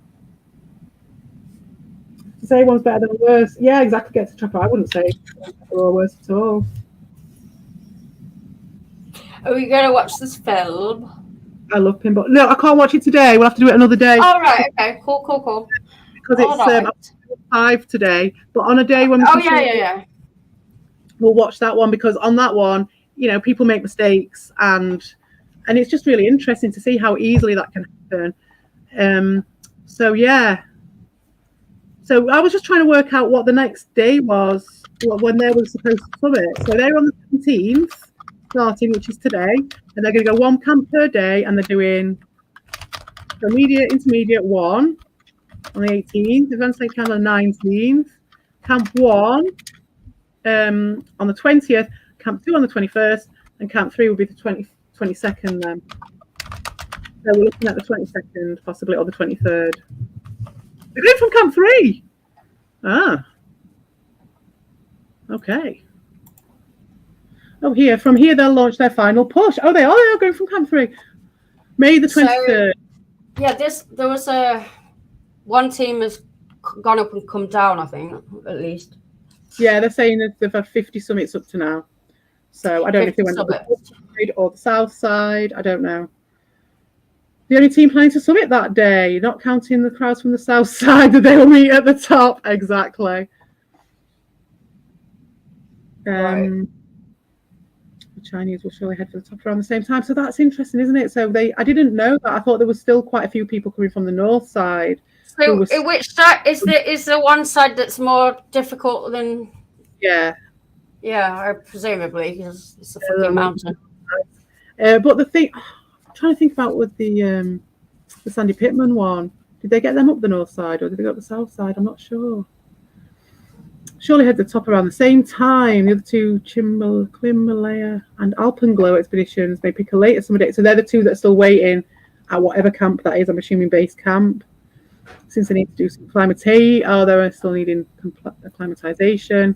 To say one's better than worse, yeah, exactly. Get to chopper. I wouldn't say better or worse at all. Are we going to watch this film? I love Pinball. No, I can't watch it today. We'll have to do it another day. Oh, right. Okay. Cool. Because it's 5 today. But on a day when yeah. We'll watch that one, because on that one, you know, people make mistakes, and it's just really interesting to see how easily that can happen. So yeah. So I was just trying to work out what the next day was, when they were supposed to summit. So they're on the 17th, starting, which is today, and they're going to go 1 camp per day, and they're doing intermediate 1 on the 18th, advanced camp on the 19th, camp 1 on the 20th, camp 2 on the 21st, and camp 3 will be the 22nd then. So we're looking at the 22nd, possibly, or the 23rd. They're going from camp 3. Ah. Okay. Oh, from here they'll launch their final push. Oh, they are going from camp 3. May the 23rd. So, yeah, there was one team has gone up and come down, I think, at least. Yeah, they're saying that they've had 50 summits up to now. So I don't know if they went up the north side or the south side. I don't know. The only team planning to summit that day, not counting the crowds from the south side, that they will meet at the top. Exactly. Right. The Chinese will surely head for the top around the same time. So that's interesting, isn't it? So I didn't know that. I thought there was still quite a few people coming from the north side. So which side is the one side that's more difficult than? Yeah, presumably, because it's a fucking mountain. But the thing, I'm trying to think about with the Sandy Pittman one. Did they get them up the north side or did they go up the south side? I'm not sure. Surely had the top around the same time. The other two, Chimbalaya and Alpenglow expeditions, may pick a later summer date. So they're the two that are still waiting at whatever camp that is. I'm assuming base camp. Since they need to do some they're still needing acclimatization.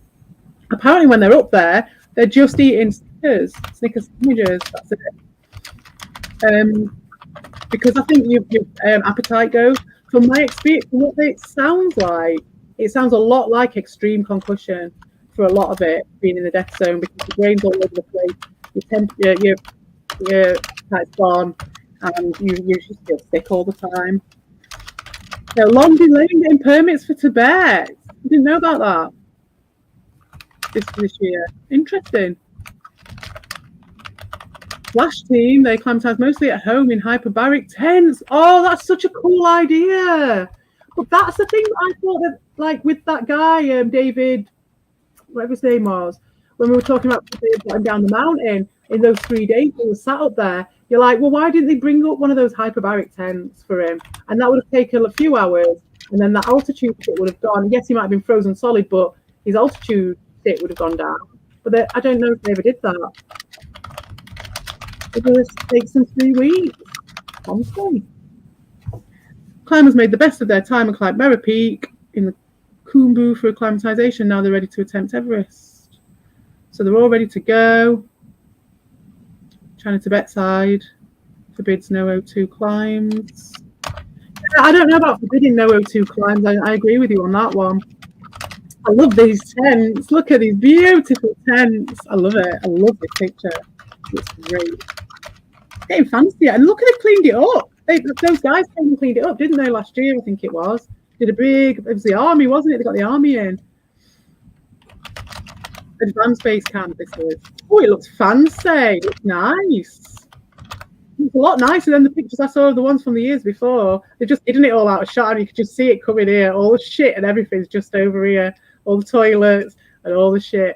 Apparently, when they're up there, they're just eating Snickers sandwiches. That's it. Because I think your appetite goes. From my experience, from what it sounds like, it sounds a lot like extreme concussion for a lot of it, being in the death zone, because the brain's all over the place. Your appetite's gone, and you just feel sick all the time. So long delay in getting permits for Tibet. I didn't know about that this year. Interesting. Flash team, they acclimatise mostly at home in hyperbaric tents. Oh, that's such a cool idea. But that's the thing I thought that, like, with that guy, David, whatever his name was, when we were talking about going down the mountain in those 3 days he was sat up there, you're like, well, why didn't they bring up one of those hyperbaric tents for him? And that would have taken a few hours, and then that altitude sit would have gone. Yes, he might have been frozen solid, but his altitude sit would have gone down. But I don't know if they ever did that. It will take some 3 weeks. Honestly. Climbers made the best of their time and climbed Mera Peak in the Khumbu for acclimatization. Now they're ready to attempt Everest. So they're all ready to go. China Tibet side forbids no O2 climbs. I don't know about forbidding no O2 climbs. I agree with you on that one. I love these tents. Look at these beautiful tents. I love it. I love this picture. It's great. Getting fancy. And look at they cleaned it up. Those guys came and cleaned it up, didn't they, last year? I think it was. It was the army, wasn't it? They got the army in. Advanced base camp, this is. Oh, it looks fancy. It looks nice. It's a lot nicer than the pictures I saw of the ones from the years before. They're just hidden it all out of shot, and you could just see it coming here. All the shit and everything's just over here. All the toilets and all the shit.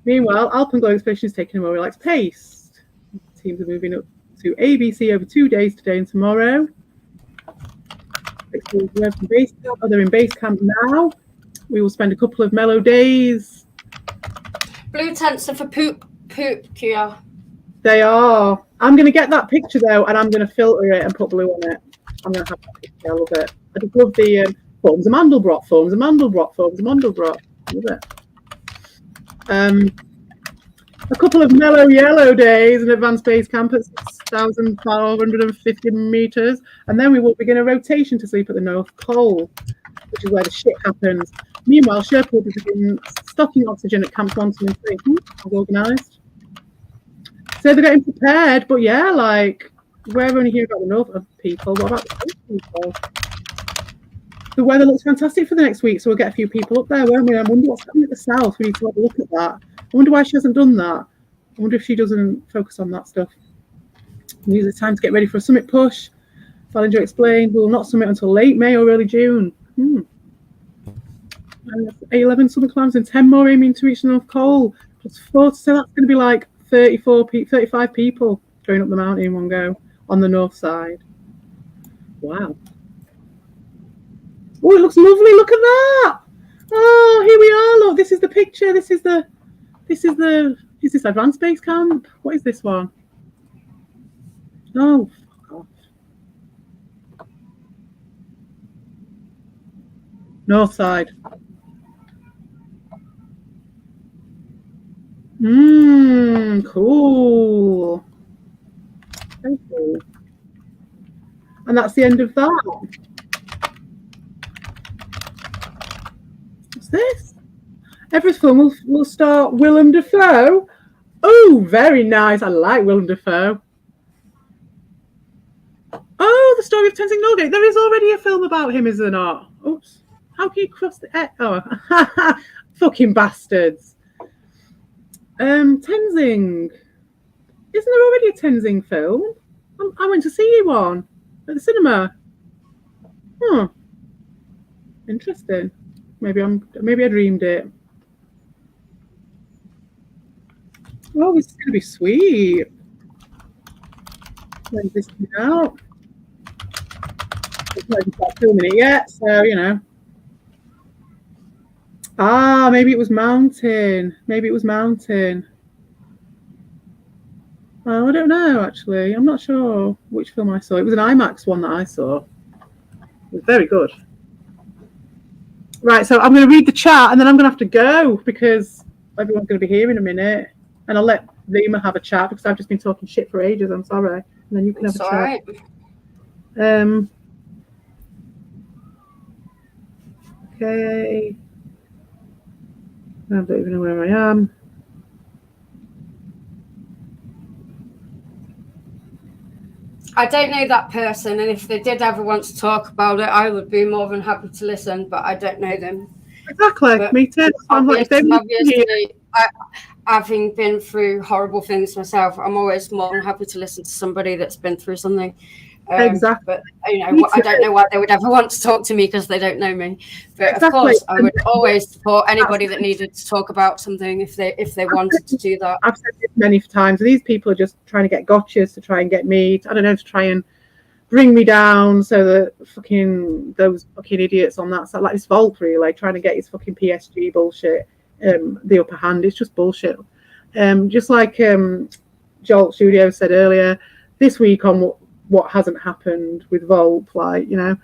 Meanwhile, Alpenglow expedition is taking a more relaxed pace. Teams are moving up to ABC over 2 days, today and tomorrow. They're in base camp now. We will spend a couple of mellow days. Blue tents are for poop, Kia. They are. I'm going to get that picture though, and I'm going to filter it and put blue on it. I'm going to have that picture. I love it. I just love the forms of Mandelbrot. I love it. A couple of mellow yellow days in advanced base camp at 6,450 meters, and then we will begin a rotation to sleep at the North Pole, which is where the shit happens. Meanwhile, Sherpa will begin stocking oxygen at Camp 1, 2, and 3. As organised. So they're getting prepared, but yeah, like, we're only hearing about the north of people. What about the south people? The weather looks fantastic for the next week, so we'll get a few people up there, won't we? I wonder what's happening at the south. We need to have a look at that. I wonder why she hasn't done that. I wonder if she doesn't focus on that stuff. Use the time to get ready for a summit push. Ballinger explained, we will not summit until late May or early June. 11 summer clams and 10 more aiming to reach the North Pole. Plus 4, so that's going to be like 35 people going up the mountain in one go on the north side. Wow. Oh, it looks lovely. Look at that. Oh, here we are. Look, this is the picture. Is this advanced base camp? What is this one? Oh, fuck off. North side. Cool. Very cool. And that's the end of that. What's this? Everest film will start Willem Dafoe. Oh, very nice. I like Willem Dafoe. Oh, the story of Tenzing Norgay. There is already a film about him, is there not? Oops. How can you cross the... Oh, fucking bastards. Tenzing. Isn't there already a Tenzing film? I went to see one at the cinema. Huh. Interesting. Maybe I dreamed it. Oh, this is gonna be sweet. When's this coming out? It's not even start filming it yet, so you know. Ah, maybe it was Mountain. Oh, I don't know, actually. I'm not sure which film I saw. It was an IMAX one that I saw. It was very good. Right, so I'm going to read the chat and then I'm going to have to go because everyone's going to be here in a minute. And I'll let Lima have a chat because I've just been talking shit for ages. I'm sorry. And then you can have a chat. Right. Okay. I don't even know where I am. I don't know that person, and if they did ever want to talk about it, I would be more than happy to listen, but I don't know them. Exactly, but me too. Obviously, having been through horrible things myself, I'm always more than happy to listen to somebody that's been through something. Exactly. But you know, I don't know why they would ever want to talk to me because they don't know me. But exactly. Of course, I would always support anybody that needed to talk about something if they wanted to do that. I've said this many times. These people are just trying to get gotchas to try and get me. I don't know, to try and bring me down so that those fucking idiots on that side, like this Volt, really, like trying to get his fucking PSG bullshit the upper hand. It's just bullshit. Just like Jolt Studio said earlier, this week on what hasn't happened with Volt, like, you know.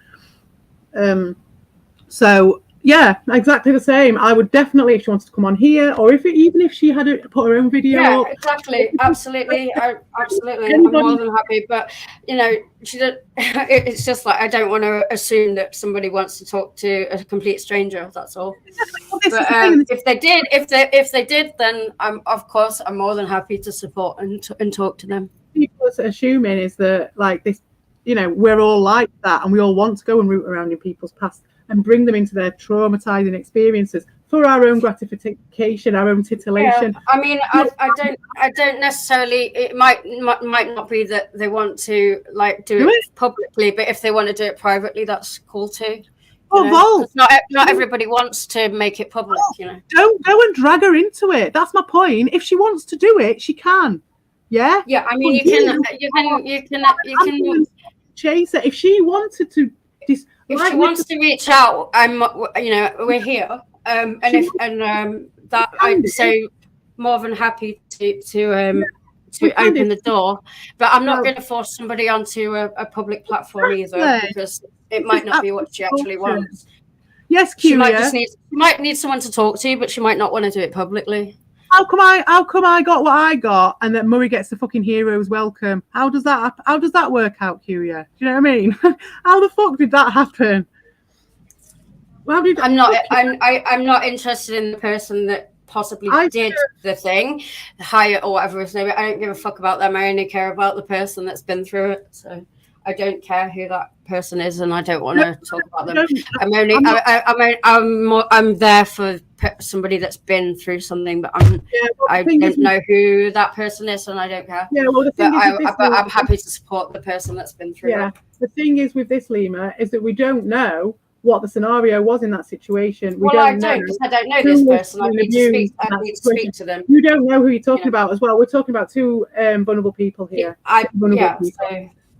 So yeah, exactly the same. I would definitely, if she wants to come on here, or even if she had put her own video. Yeah, exactly, absolutely, absolutely. I'm more than happy, but you know, it's just like I don't want to assume that somebody wants to talk to a complete stranger. That's all. Well, but if they did, then I'm more than happy to support and talk to them. People are assuming is that like this, you know, we're all like that and we all want to go and root around in people's past and bring them into their traumatizing experiences for our own gratification, our own titillation. Yeah. I mean, I don't necessarily, it might not be that they want to like do it publicly, but if they want to do it privately, that's cool too. Volt. Not everybody wants to make it public, you know. Don't go and drag her into it. That's my point. If she wants to do it, she can. Yeah. Yeah. I mean, you can chase it if she wanted to. If she wants to reach out, we're here. I'm so more than happy to open the door, but I'm not going to force somebody onto a public platform either because it might not be what she actually wants. Yes, She might need someone to talk to, but she might not want to do it publicly. How come I got what I got, and that Murray gets the fucking hero's welcome? How does that work out, Curia? Do you know what I mean? How the fuck did that happen? I'm not interested in the person that possibly did the thing, the hire or whatever his name. I don't give a fuck about them. I only care about the person that's been through it. So I don't care who that person is, and I don't want to talk about them. I'm there for somebody that's been through something, but I don't know who that person is, and I don't care. Yeah, well, but I'm happy to support the person that's been through it. The thing is with this, Lima, is that we don't know what the scenario was in that situation. I don't, because I don't know this person. I need to speak to them. You don't know who you're talking about as well. We're talking about two vulnerable people here.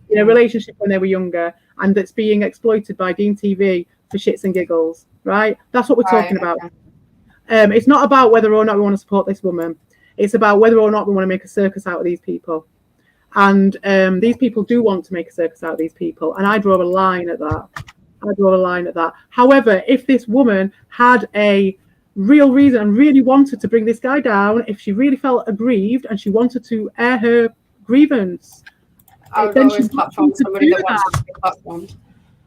In a relationship when they were younger, and that's being exploited by Dean TV for shits and giggles, right? That's what we're talking about. It's not about whether or not we want to support this woman. It's about whether or not we want to make a circus out of these people. And these people do want to make a circus out of these people. And I draw a line at that. However, if this woman had a real reason and really wanted to bring this guy down, if she really felt aggrieved and she wanted to air her grievance, I would always platform somebody that wants to be platformed.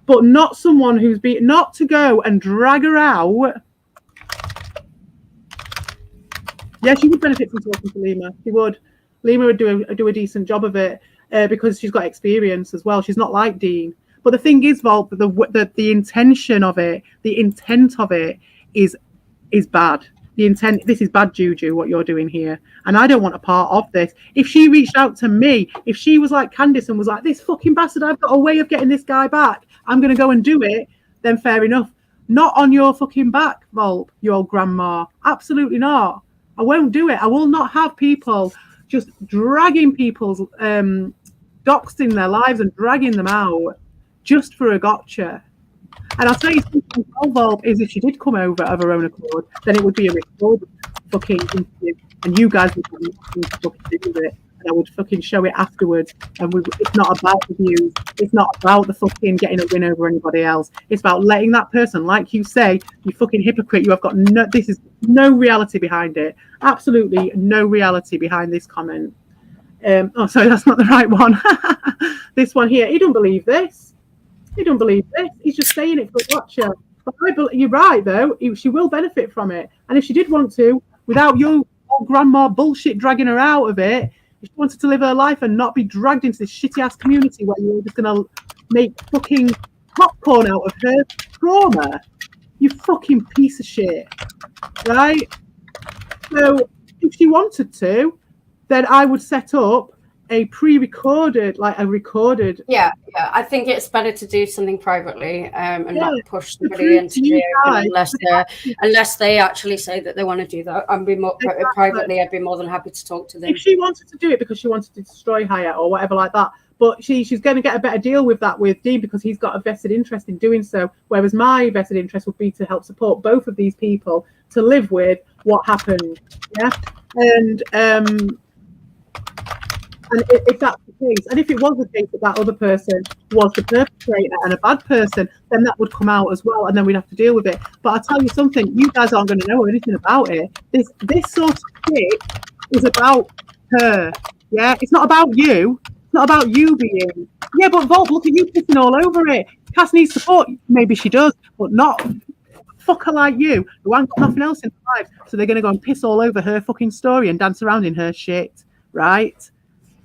But not someone who's not to go and drag her out. Yeah, she would benefit from talking to Lima. She would. Lima would do a decent job of it because she's got experience as well. She's not like Dean. But the thing is, Volp, the intention of it, the intent of it is bad. The intent, this is bad juju, what you're doing here. And I don't want a part of this. If she reached out to me, if she was like Candice and was like, this fucking bastard, I've got a way of getting this guy back, I'm going to go and do it, then fair enough. Not on your fucking back, Volp, you old grandma. Absolutely not. I won't do it. I will not have people just dragging people's, doxing their lives and dragging them out just for a gotcha. And I'll tell you something, Volp, is if she did come over of her own accord, then it would be a recorded fucking interview, and you guys would have nothing to fucking do with it, and I would fucking show it afterwards. And it's not about the views, it's not about the fucking getting a win over anybody else. It's about letting that person, like you say, you fucking hypocrite, you have got this is no reality behind it. Absolutely no reality behind this comment. Oh, sorry, that's not the right one. This one here, he don't believe this. He don't believe this. He's just saying it for a watcher. But you're right, though. She will benefit from it. And if she did want to, without your old grandma bullshit dragging her out of it, if she wanted to live her life and not be dragged into this shitty-ass community where you're just going to make fucking popcorn out of her trauma, you fucking piece of shit. Right? So if she wanted to, then I would set up a pre-recorded, like a recorded. Yeah. I think it's better to do something privately and not push somebody into jail unless they actually say that they want to do that. Privately, I'd be more than happy to talk to them. If she wanted to do it because she wanted to destroy Hyatt or whatever like that, but she's going to get a better deal with that with Dean because he's got a vested interest in doing so. Whereas my vested interest would be to help support both of these people to live with what happened. Yeah, and if that's the case, and if it was the case that other person was the perpetrator and a bad person, then that would come out as well, and then we'd have to deal with it. But I'll tell you something, you guys aren't going to know anything about it. This sort of shit is about her. Yeah, it's not about you. It's not about you being. Yeah, but Volp, look at you pissing all over it. Cass needs support. Maybe she does, but not fucker like you who ain't got nothing else in their life. So they're going to go and piss all over her fucking story and dance around in her shit, right?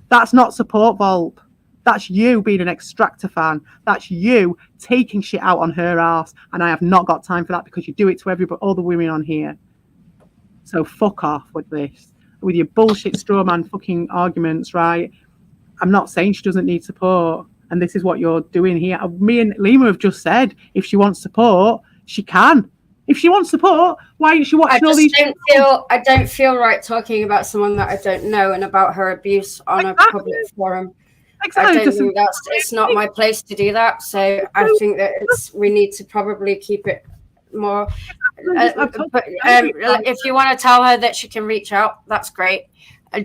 That's not support, Volp. That's you being an Extractor fan. That's you taking shit out on her ass. And I have not got time for that because you do it to everybody, all the women on here. So fuck off with this. With your bullshit straw man fucking arguments, right? I'm not saying she doesn't need support. And this is what you're doing here. Me and Lima have just said if she wants support, she can. If she wants support, why isn't she watching all these? I don't feel right talking about someone that I don't know and about her abuse on a public forum. Exactly. I don't think it's not my place to do that. So I think that we need to probably keep it more. If you want to tell her that she can reach out, that's great.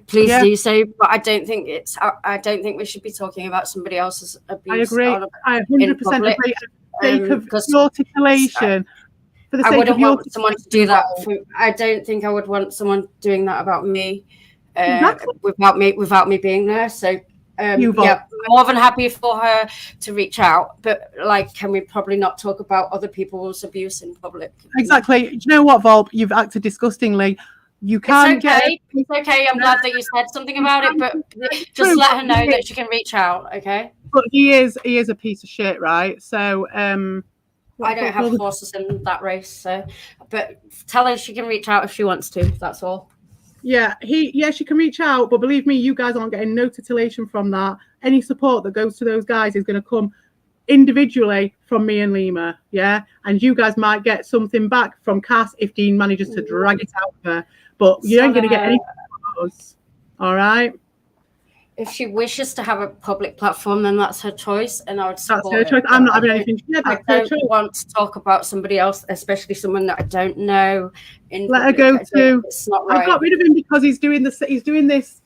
Please do so. But I don't think we should be talking about somebody else's abuse. I agree. I 100% agree. Sake of your titillation. I wouldn't want someone to do that. I don't think I would want someone doing that about me, without me being there. So, I'm more than happy for her to reach out. But can we probably not talk about other people's abuse in public? Exactly. Do you know what, Volp? You've acted disgustingly. You can't It's okay. I'm glad that you said something about it, but just let her know that she can reach out. Okay. But he is a piece of shit, right? So, I don't have horses in that race, but tell her she can reach out if she wants to. That's all. Yeah, she can reach out, but believe me, you guys aren't getting no titillation from that. Any support that goes to those guys is going to come individually from me and Lima, yeah? And you guys might get something back from Cass if Dean manages to drag it out there. But you ain't going to get anything from us, all right? If she wishes to have a public platform, then that's her choice, and I would support That's her choice. it. I'm not having anything to do. I don't want to talk about somebody else, especially someone that I don't know. Let her go too. It's not right. I got rid of him because he's doing this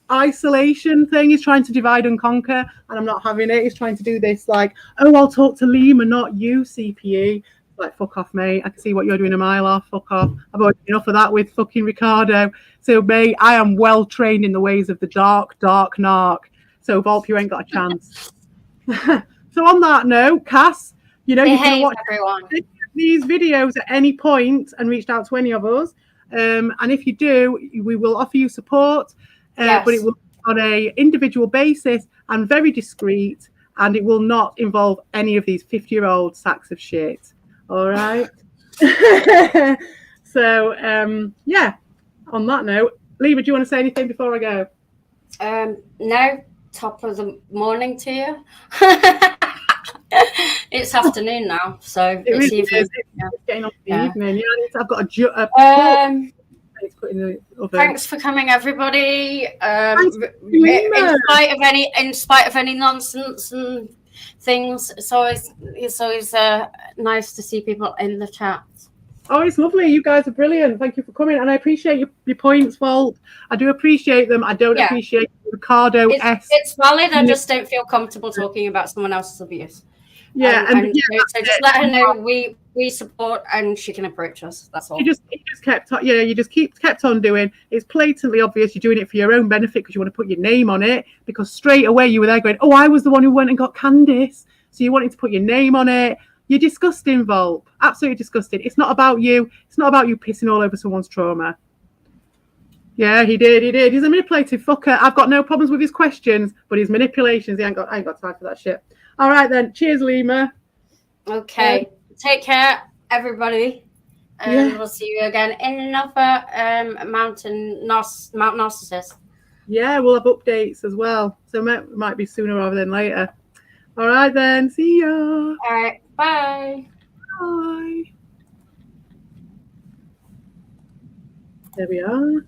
isolation thing. He's trying to divide and conquer, and I'm not having it. He's trying to do this like, oh, I'll talk to Lima, not you, CPE. Like, fuck off, mate. I can see what you're doing a mile off. Fuck off. I've already enough of that with fucking Ricardo. So, mate, I am well trained in the ways of the dark narc. So, Volp, you ain't got a chance. So, on that note, Cass, you know, you can watch these videos at any point and reach out to any of us. And if you do, we will offer you support, but it will be on an individual basis and very discreet, and it will not involve any of these 50-year-old sacks of shit. All right. So, yeah, on that note, Lima, do you want to say anything before I go? No, top of the morning to you. It's afternoon now, so it's really evening. It's getting on the evening. Yeah, I've got a thanks for coming, everybody. In spite of any nonsense and things, it's always nice to see people in the chat. Oh, it's lovely. You guys are brilliant. Thank you for coming, and I appreciate your points, Walt. I do appreciate them. I don't appreciate Ricardo. It's valid. I just don't feel comfortable talking about someone else's abuse. Yeah, so just let her know we support, and she can approach us. That's all. You just kept on doing. It's blatantly obvious you're doing it for your own benefit because you want to put your name on it. Because straight away you were there going, "Oh, I was the one who went and got Candice," so you wanted to put your name on it. You're disgusting, Volp. Absolutely disgusting. It's not about you. It's not about you pissing all over someone's trauma. Yeah, he did. He's a manipulative fucker. I've got no problems with his questions, but his manipulations, I ain't got time for that shit. All right then. Cheers, Lima. Okay. Take care, everybody. We'll see you again in another Mount Narcissist. Yeah, we'll have updates as well. So it might be sooner rather than later. All right then. See ya. All right. Bye. Bye. There we are.